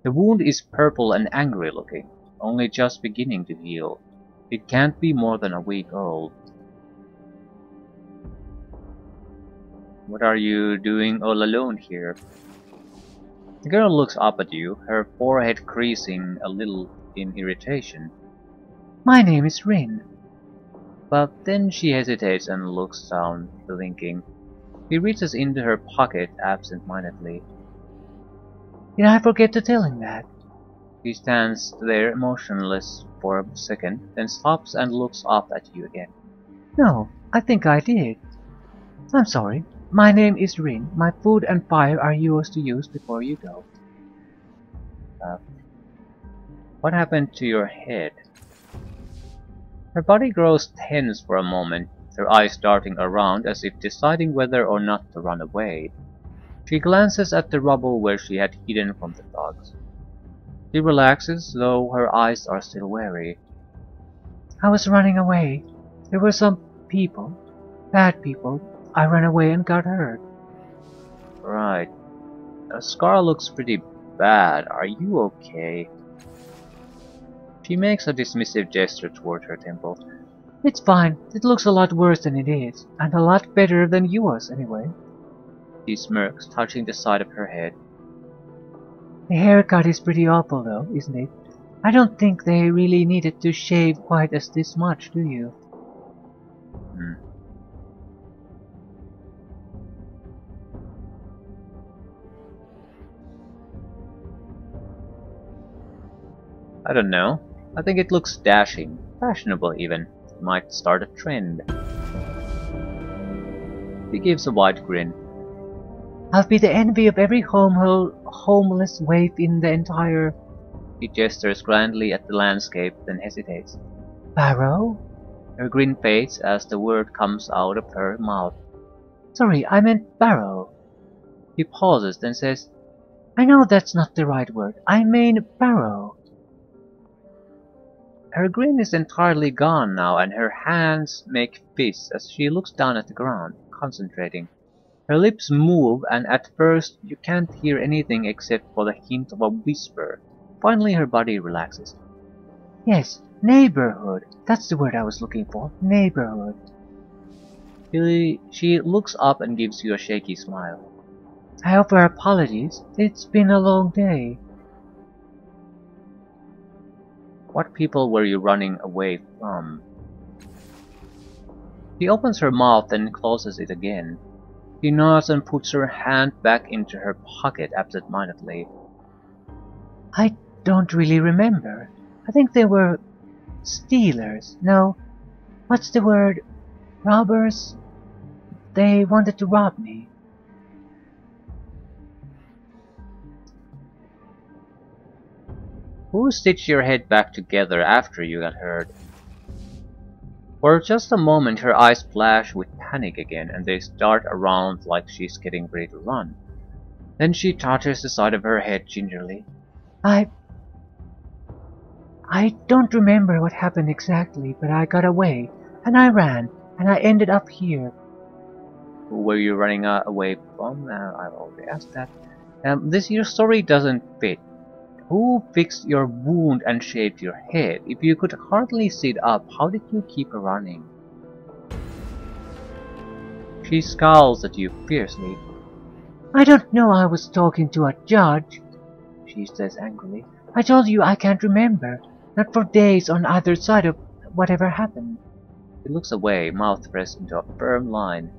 The wound is purple and angry looking, only just beginning to heal. It can't be more than a week old. What are you doing all alone here? The girl looks up at you, her forehead creasing a little in irritation. My name is Rin. But then she hesitates and looks down, blinking. He reaches into her pocket absent-mindedly. Did I forget to tell him that? He stands there motionless for a second, then stops and looks up at you again. No, I think I did. I'm sorry. My name is Rin. My food and fire are yours to use before you go. What happened to your head? Her body grows tense for a moment, her eyes darting around as if deciding whether or not to run away. She glances at the rubble where she had hidden from the dogs. She relaxes, though her eyes are still wary. I was running away. There were some people. Bad people. I ran away and got hurt. Right. Scar looks pretty bad. Are you okay? She makes a dismissive gesture toward her temple. It's fine. It looks a lot worse than it is. And a lot better than yours, anyway. She smirks, touching the side of her head. The haircut is pretty awful, though, isn't it? I don't think they really needed to shave quite as this much, do you? I don't know. I think it looks dashing, fashionable even. It might start a trend. He gives a wide grin. I'll be the envy of every homeless waif in the entire... He gestures grandly at the landscape, then hesitates. Barrow? Her grin fades as the word comes out of her mouth. Sorry, I meant Barrow. He pauses, then says, I know that's not the right word. I mean Barrow. Her grin is entirely gone now, and her hands make fists as she looks down at the ground, concentrating. Her lips move, and at first you can't hear anything except for the hint of a whisper. Finally her body relaxes. Yes, neighborhood. That's the word I was looking for. Neighborhood. She looks up and gives you a shaky smile. I offer apologies. It's been a long day. What people were you running away from? She opens her mouth and closes it again. She nods and puts her hand back into her pocket absent-mindedly. I don't really remember. I think they were stealers. No, what's the word? Robbers? They wanted to rob me. Who stitched your head back together after you got hurt? For just a moment her eyes flash with panic again, and they dart around like she's getting ready to run. Then she touches the side of her head gingerly. I don't remember what happened exactly, but I got away, and I ran, and I ended up here. Who were you running away from? I've already asked that. Your story doesn't fit. Who fixed your wound and shaved your head? If you could hardly sit up, how did you keep running? She scowls at you fiercely. I don't know, I was talking to a judge, she says angrily. I told you I can't remember. Not for days on either side of whatever happened. He looks away, mouth pressed into a firm line.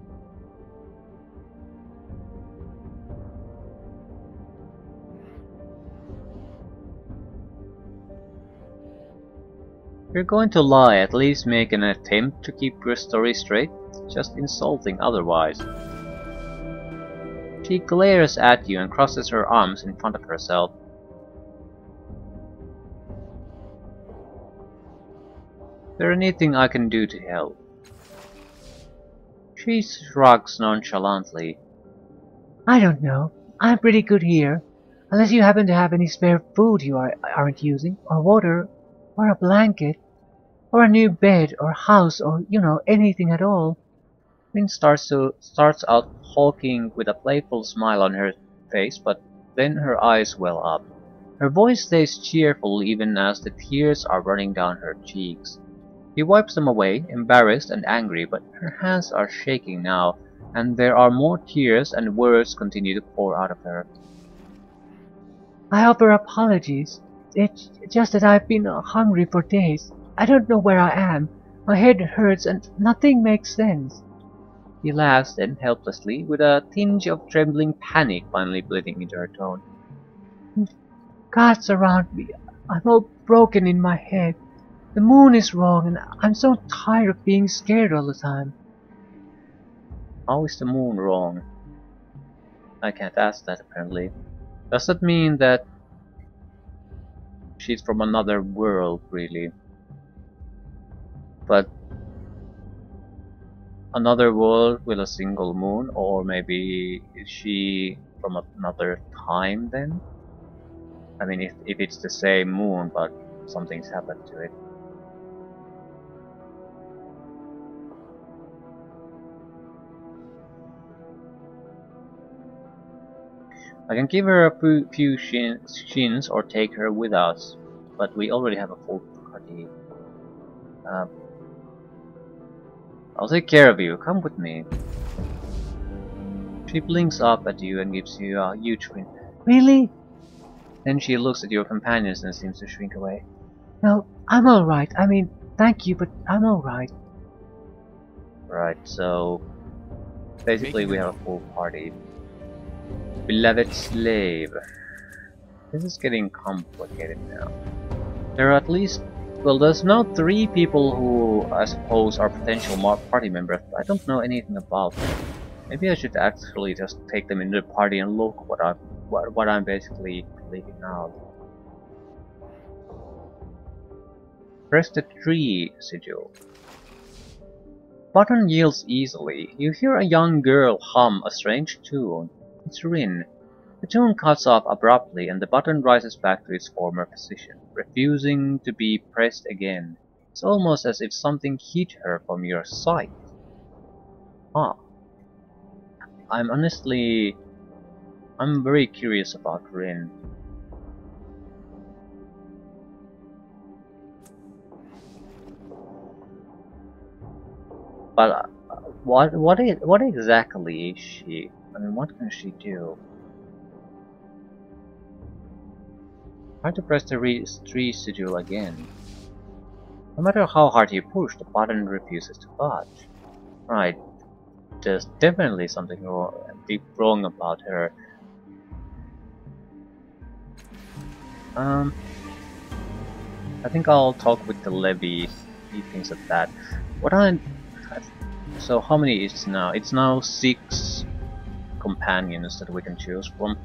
If you're going to lie, at least make an attempt to keep your story straight. Just insulting otherwise. She glares at you and crosses her arms in front of herself. Is there anything I can do to help? She shrugs nonchalantly. I don't know. I'm pretty good here. Unless you happen to have any spare food you aren't using, or water, or a blanket, or a new bed, or house, or, anything at all. Rin starts out hulking with a playful smile on her face, but then her eyes well up. Her voice stays cheerful even as the tears are running down her cheeks. She wipes them away, embarrassed and angry, but her hands are shaking now, and there are more tears and words continue to pour out of her. I offer apologies. It's just that I've been hungry for days. I don't know where I am. My head hurts and nothing makes sense. She laughs then helplessly, with a tinge of trembling panic finally bleeding into her tone. God's around me. I'm all broken in my head. The moon is wrong and I'm so tired of being scared all the time. How is the moon wrong? I can't ask that apparently. Does that mean that she's from another world, really? But another world with a single moon? Or maybe is she from another time then? I mean, if it's the same moon but something's happened to it. I can give her a few shins or take her with us, but we already have a full party. I'll take care of you, come with me. She blinks up at you and gives you a huge grin. Really? Then she looks at your companions and seems to shrink away. No, I'm alright. I mean, thank you, but I'm alright. Right, so basically we have a full party. Beloved slave. This is getting complicated now. There are at least, well, there's now 3 people who I suppose are potential party members, but I don't know anything about them. Maybe I should actually just take them into the party and look what I'm basically leaving out. Press the tree sigil. Button yields easily. You hear a young girl hum a strange tune. It's Rin. The tune cuts off abruptly and the button rises back to its former position, refusing to be pressed again. It's almost as if something hid her from your sight. Huh. I'm very curious about Rin. But what exactly is she? I mean, what can she do? Try to press the tree sigil again. No matter how hard you push, the button refuses to budge. Right, there's definitely something wrong about her. I think I'll talk with the levy. He thinks of that. So how many is it now? It's now 6 companions that we can choose from.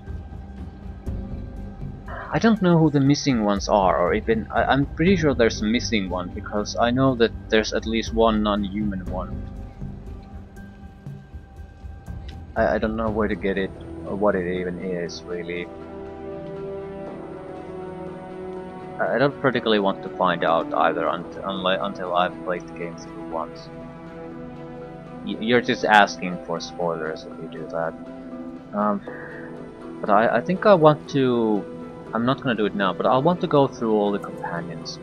I don't know who the missing ones are, or even I'm pretty sure there's a missing one because I know that there's at least one non-human one. I don't know where to get it or what it even is really. I don't particularly want to find out either until I've played the game through once. You're just asking for spoilers if you do that. But I think I want to. I'm not gonna do it now, but I want to go through all the companions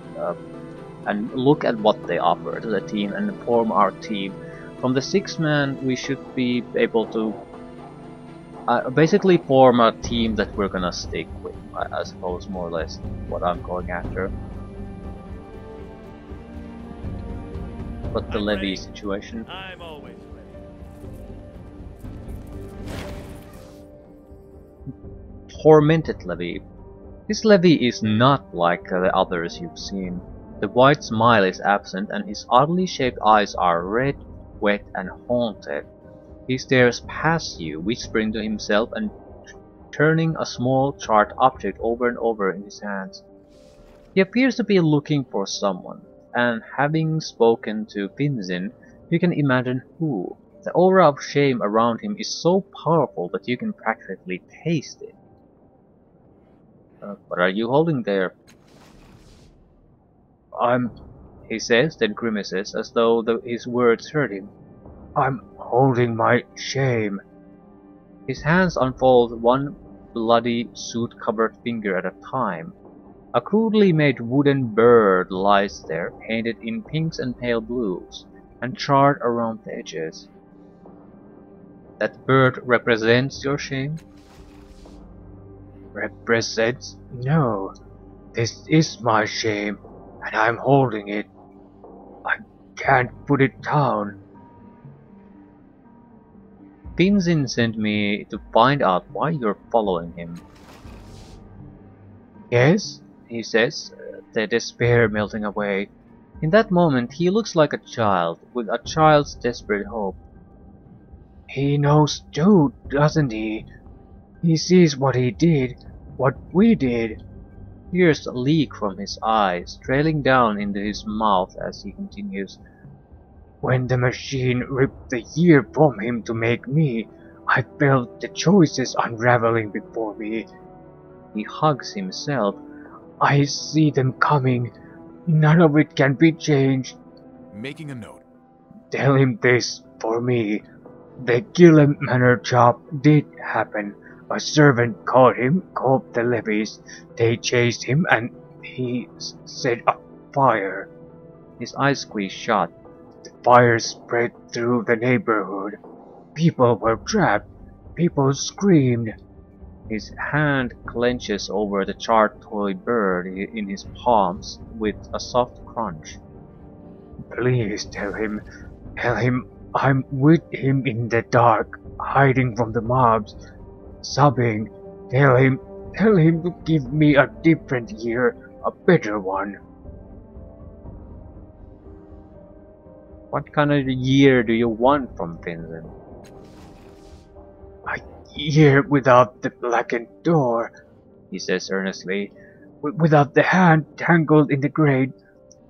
and look at what they offer to the team and form our team. From the 6-man, we should be able to basically form a team that we're gonna stick with. I suppose more or less what I'm going after. But the levy situation. I'm always ready. Tormented levy. This levy is not like the others you've seen. The wide smile is absent and his oddly shaped eyes are red, wet and haunted. He stares past you, whispering to himself and turning a small chart object over and over in his hands. He appears to be looking for someone, and having spoken to Vincent, you can imagine who. The aura of shame around him is so powerful that you can practically taste it. What are you holding there? He says, then grimaces as though his words hurt him. I'm holding my shame. His hands unfold one bloody, soot-covered finger at a time. A crudely made wooden bird lies there, painted in pinks and pale blues, and charred around the edges. That bird represents your shame? Represents? No. This is my shame, and I'm holding it. I can't put it down. Vincent sent me to find out why you're following him. Yes, he says, the despair melting away. In that moment, he looks like a child, with a child's desperate hope. He knows too, doesn't he? He sees what he did, what we did. Tears leak from his eyes, trailing down into his mouth as he continues. When the machine ripped the year from him to make me, I felt the choices unraveling before me. He hugs himself. I see them coming. None of it can be changed. Making a note. Tell him this for me. The Gillen Manor job did happen. A servant caught him, called the levies. They chased him and he set a fire. His eyes squeeze shut. The fire spread through the neighborhood. People were trapped. People screamed. His hand clenches over the charred toy bird in his palms with a soft crunch. Please tell him I'm with him in the dark, hiding from the mobs, sobbing. Tell him to give me a different year, a better one. What kind of year do you want from Vincent? A year without the blackened door, he says earnestly. Without the hand tangled in the grate,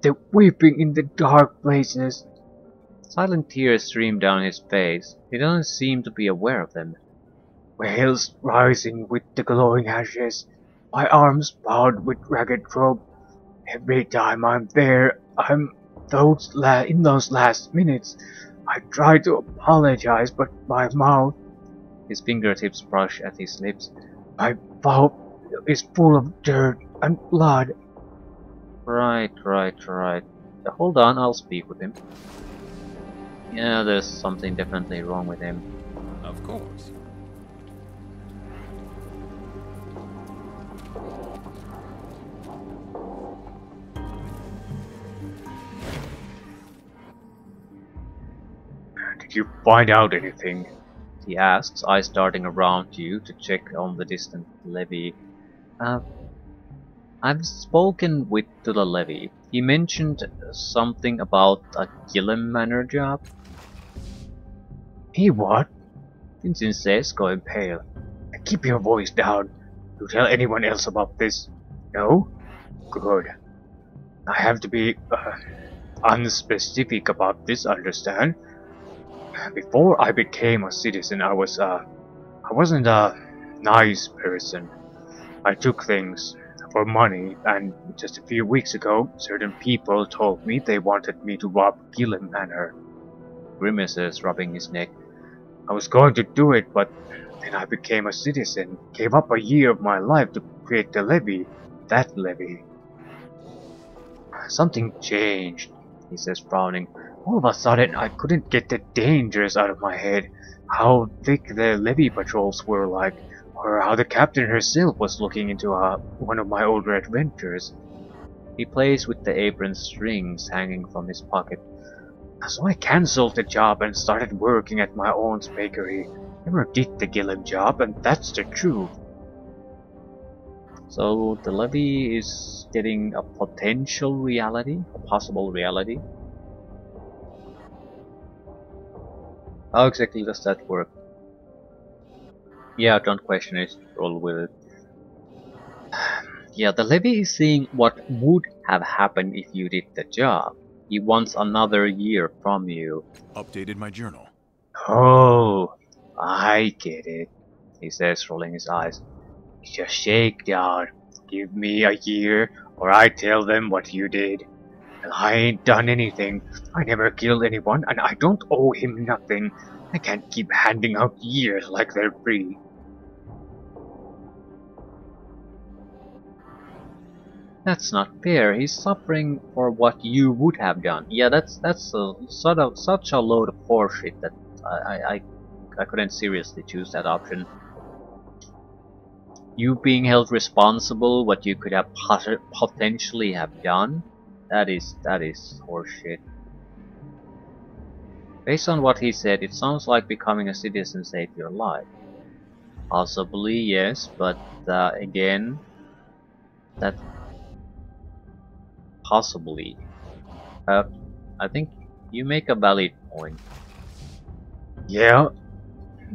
the weeping in the dark places. Silent tears stream down his face. He doesn't seem to be aware of them. Wails rising with the glowing ashes, my arms bound with ragged rope. Every time I'm there, in those last minutes, I try to apologize, but my mouth... His fingertips brush at his lips. My mouth is full of dirt and blood. Right. Hold on, I'll speak with him. Yeah, there's something definitely wrong with him. Of course. Did you find out anything? He asks, eyes darting around you to check on the distant levy. I've spoken to the levy. He mentioned something about a Gillen Manor job. He what? Vincent says, going pale. Keep your voice down. You tell anyone else about this? No? Good. I have to be unspecific about this, understand? Before I became a citizen, I wasn't a nice person. I took things for money, and just a few weeks ago, certain people told me they wanted me to rob Gillen Manor. Grimaces, rubbing his neck. I was going to do it, but then I became a citizen, gave up a year of my life to create the levy, that levy. Something changed, he says, frowning. All of a sudden, I couldn't get the dangers out of my head. How thick the levy patrols were like, or how the captain herself was looking into one of my older adventures. He plays with the apron strings hanging from his pocket. So I cancelled the job and started working at my own bakery. Never did the Gillen job, and that's the truth. So the levy is getting a potential reality, a possible reality. How exactly does that work? Yeah, don't question it, roll with it. Yeah, the levy is seeing what would have happened if you did the job. He wants another year from you. Updated my journal. Oh, I get it, he says, rolling his eyes. It's a shakedown. Give me a year, or I tell them what you did. And I ain't done anything. I never killed anyone, and I don't owe him nothing. I can't keep handing out years like they're free. That's not fair. He's suffering for what you would have done. Yeah, that's a sort of such a load of horseshit that I couldn't seriously choose that option. You being held responsible, what you could have potentially have done, that is horseshit. Based on what he said, it sounds like becoming a citizen saved your life. Possibly, yes, but again, that possibly. I think you make a valid point. Yeah,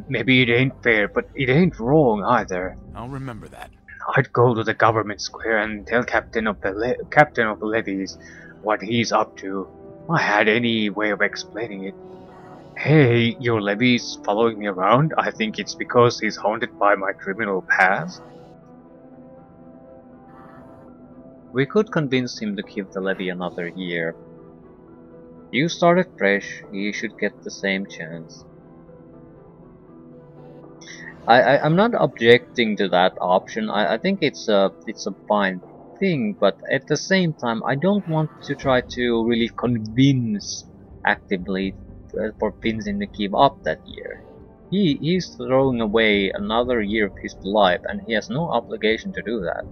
maybe it ain't fair, but it ain't wrong either. I'll remember that. I'd go to the government square and tell captain of the levies what he's up to. If I had any way of explaining it. Hey, your levy's following me around. I think it's because he's haunted by my criminal past. We could convince him to give the levy another year. You started fresh, he should get the same chance. I'm not objecting to that option. I think it's a fine thing, but at the same time, I don't want to try to really convince actively for Vincent to give up that year. He's throwing away another year of his life, and he has no obligation to do that.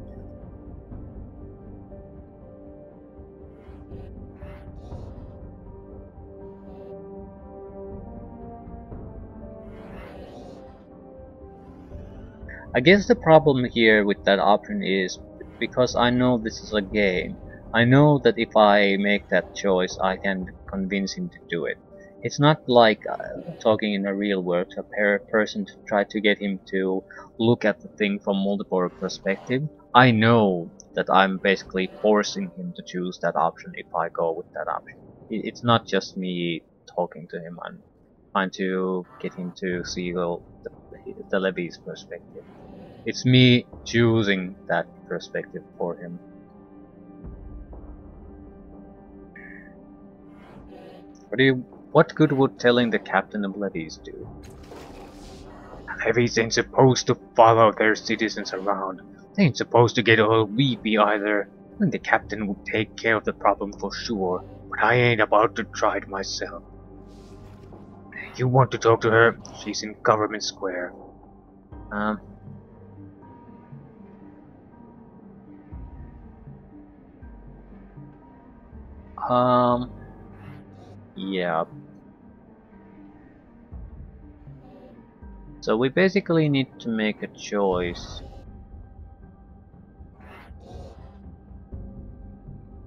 I guess the problem here with that option is because I know this is a game. I know that if I make that choice, I can convince him to do it. It's not like talking in a real world to a person to try to get him to look at the thing from multiple perspectives. I know that I'm basically forcing him to choose that option if I go with that option. It's not just me talking to him. I'm trying to get him to see the levy's perspective. It's me choosing that perspective for him. What good would telling the captain of levies do? Levies ain't supposed to follow their citizens around. They ain't supposed to get all weepy either. And the captain would take care of the problem for sure, but I ain't about to try it myself. You want to talk to her? She's in Government Square. Yeah. So we basically need to make a choice.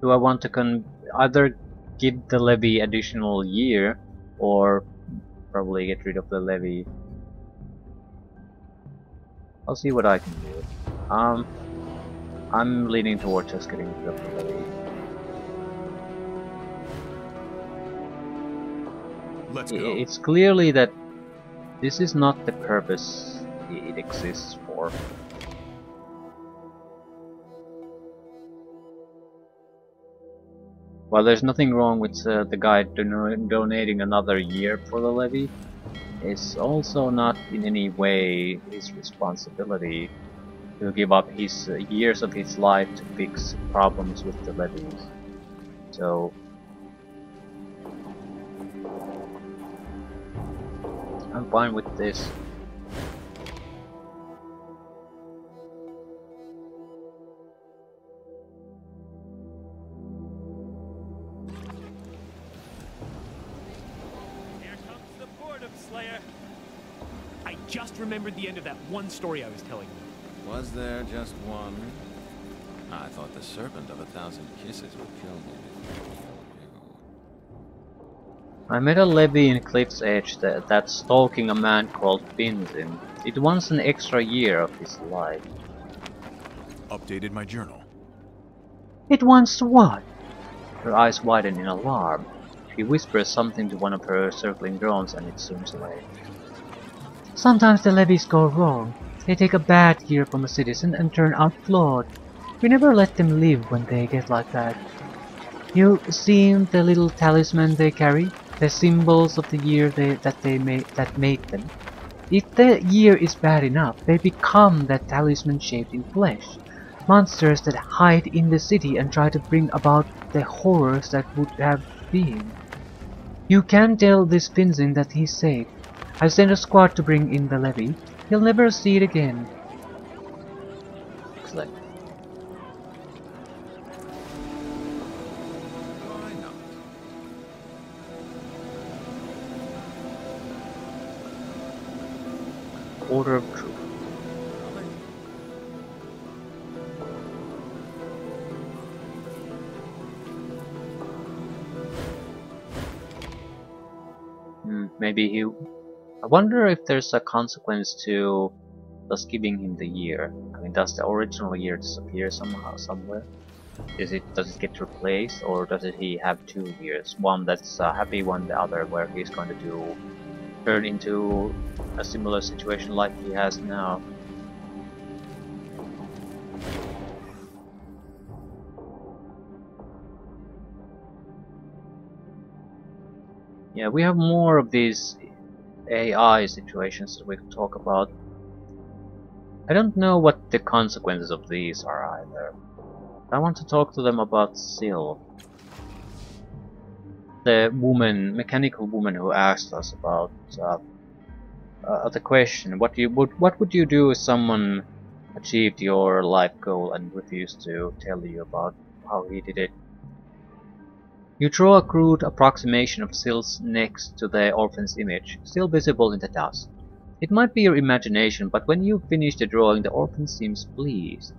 Do I want to either give the levy additional year or probably get rid of the levy? I'll see what I can do. I'm leaning towards just getting rid of the levy. Let's go. It's clearly that this is not the purpose it exists for. While there's nothing wrong with the guy donating another year for the levy, it's also not in any way his responsibility to give up his years of his life to fix problems with the levies. So I'm fine with this. Here comes the boredom slayer. I just remembered the end of that one story I was telling you. Was there just one? I thought the serpent of 1,000 kisses would kill me. I met a levy in Cliff's Edge that's stalking a man called Binzin. It wants an extra year of his life. Updated my journal. It wants what? Her eyes widen in alarm. She whispers something to one of her circling drones and it zooms away. Sometimes the levies go wrong. They take a bad year from a citizen and turn out flawed. We never let them live when they get like that. You seen the little talisman they carry? The symbols of the year that made them. If the year is bad enough, they become that talisman shaped in flesh. Monsters that hide in the city and try to bring about the horrors that would have been. You can tell this Finzin that he's safe. I sent a squad to bring in the levy. He'll never see it again. Excellent. Why not? Order of truth. Maybe he... I wonder if there's a consequence to us giving him the year. I mean, does the original year disappear somehow, somewhere? Does it get replaced, or does he have 2 years? One that's a happy one, the other where he's going to turn into a similar situation like he has now. Yeah, we have more of these AI situations that we can talk about. I don't know what the consequences of these are either. I want to talk to them about Syl. The woman, mechanical woman who asked us about the question, what would you do if someone achieved your life goal and refused to tell you about how he did it? You draw a crude approximation of Syl's next to the orphan's image, still visible in the dust. It might be your imagination, but when you finish the drawing, the orphan seems pleased.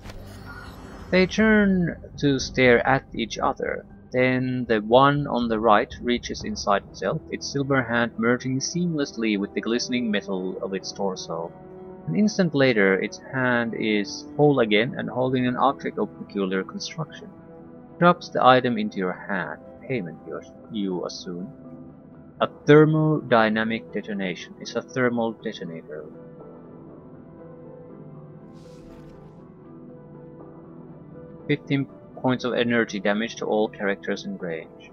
They turn to stare at each other. Then the one on the right reaches inside itself, its silver hand merging seamlessly with the glistening metal of its torso. An instant later, its hand is whole again and holding an object of peculiar construction. Drops the item into your hand. Payment, you assume. A thermodynamic detonation is a thermal detonator. "15 points of energy damage to all characters in range."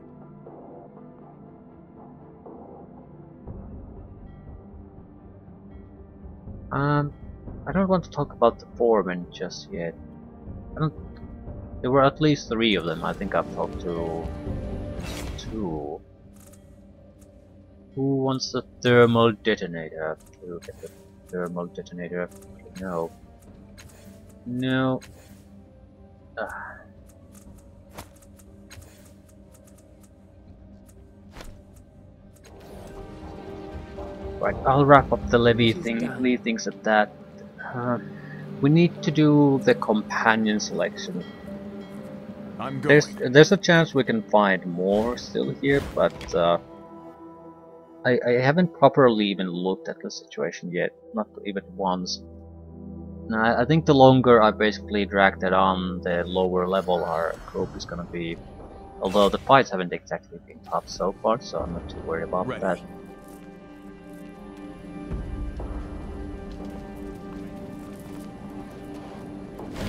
I don't want to talk about the foreman just yet. There were at least 3 of them. I think I've talked to 2. Who wants the thermal detonator? To get the thermal detonator? No. No. Right, I'll wrap up the levy thing. Leave things at that. We need to do the companion selection. I'm going. There's a chance we can find more still here, but I haven't properly even looked at the situation yet, not even once. Now, I think the longer I basically drag that on, the lower level our group is gonna be. Although the fights haven't exactly been tough so far, so I'm not too worried about that.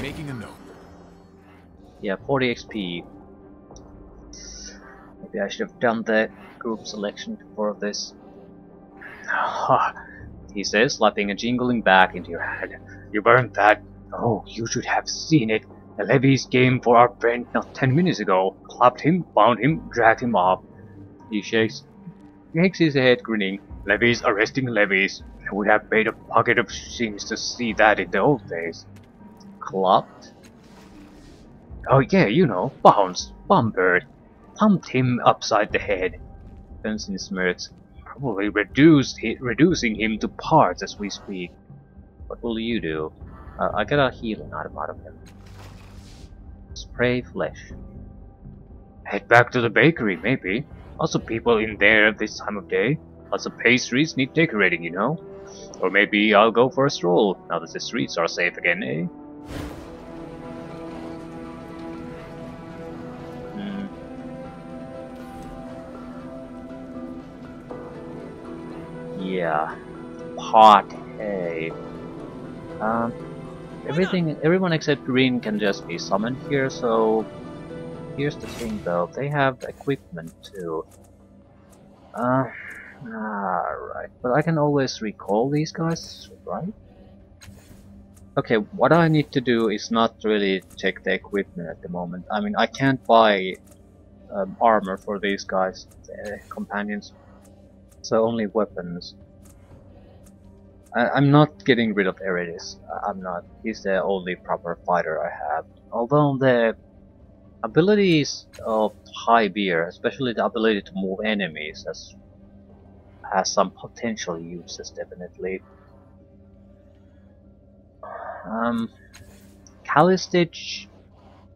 Making a note. Yeah, 40 XP. Maybe I should have done the group selection before this. He says, slapping a jingling bag into your hand. You burned that? Oh, you should have seen it. The levies came for our friend not 10 minutes ago. Clapped him, bound him, dragged him off. He shakes his head, grinning. Levies arresting levies. I would have paid a pocket of shillings to see that in the old days. Clapped? Oh yeah, you know, bounced, bumpered. Pumped him upside the head. Benson smirks. Probably reducing him to parts as we speak. What will you do? I get a healing item out of him. Spray flesh. Head back to the bakery, maybe. Lots of people in there this time of day. Lots of pastries need decorating, you know. Or maybe I'll go for a stroll, now that the streets are safe again, eh? Yeah. Pot hay. Everyone except Green can just be summoned here, so here's the thing though, they have equipment too. Alright, but I can always recall these guys, right? Okay, what I need to do is not really check the equipment at the moment. I mean, I can't buy armor for these guys, the companions, so only weapons. I'm not getting rid of Eridis. I'm not. He's the only proper fighter I have. Although the abilities of High Beer, especially the ability to move enemies, has some potential uses, definitely. Callistitch,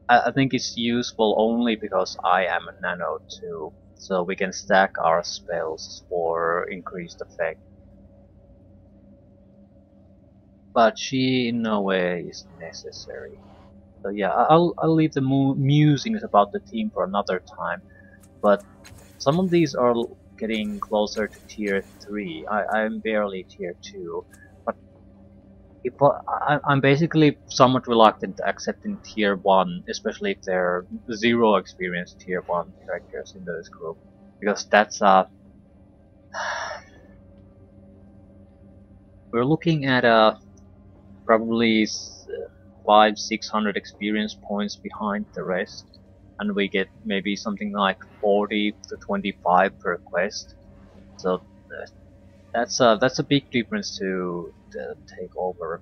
I think it's useful only because I am a nano too, so we can stack our spells for increased effect. But she in no way is necessary. So yeah, I'll leave the musings about the team for another time. But some of these are getting closer to tier 3. I'm barely tier 2. But if I'm basically somewhat reluctant to accepting tier 1, especially if they're 0 experience tier 1 characters in this group. Because that's we're looking at probably 500-600 experience points behind the rest, and we get maybe something like 40 to 25 per quest. So that's a big difference to take over.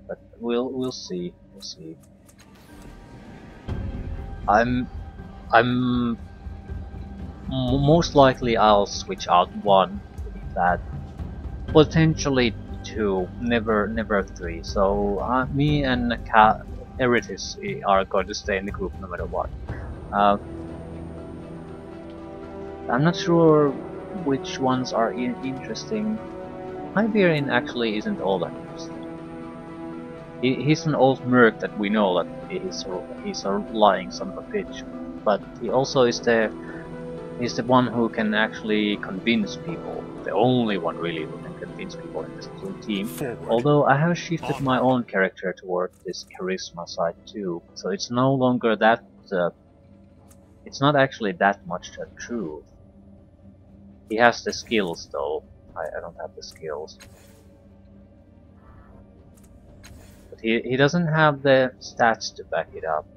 But we'll see. We'll see. I'm most likely I'll switch out 1 that potentially 2, never 3. So me and Eritis are going to stay in the group no matter what. I'm not sure which ones are interesting. Iberian actually isn't all that interesting. He's an old merc that we know that he's a lying son of a bitch, but he also is he's the one who can actually convince people. The only one really who can convince people in this little team. Forward. Although I have shifted my own character toward this charisma side too, so it's no longer that. It's not actually that much true. He has the skills though. I don't have the skills. But he doesn't have the stats to back it up.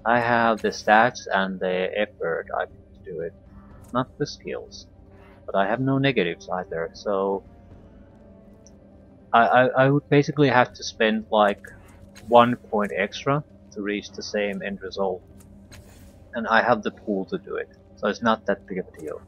I have the stats and the effort I put to do it, not the skills. But I have no negatives either, so I would basically have to spend like 1 point extra to reach the same end result. And I have the pool to do it, so it's not that big of a deal.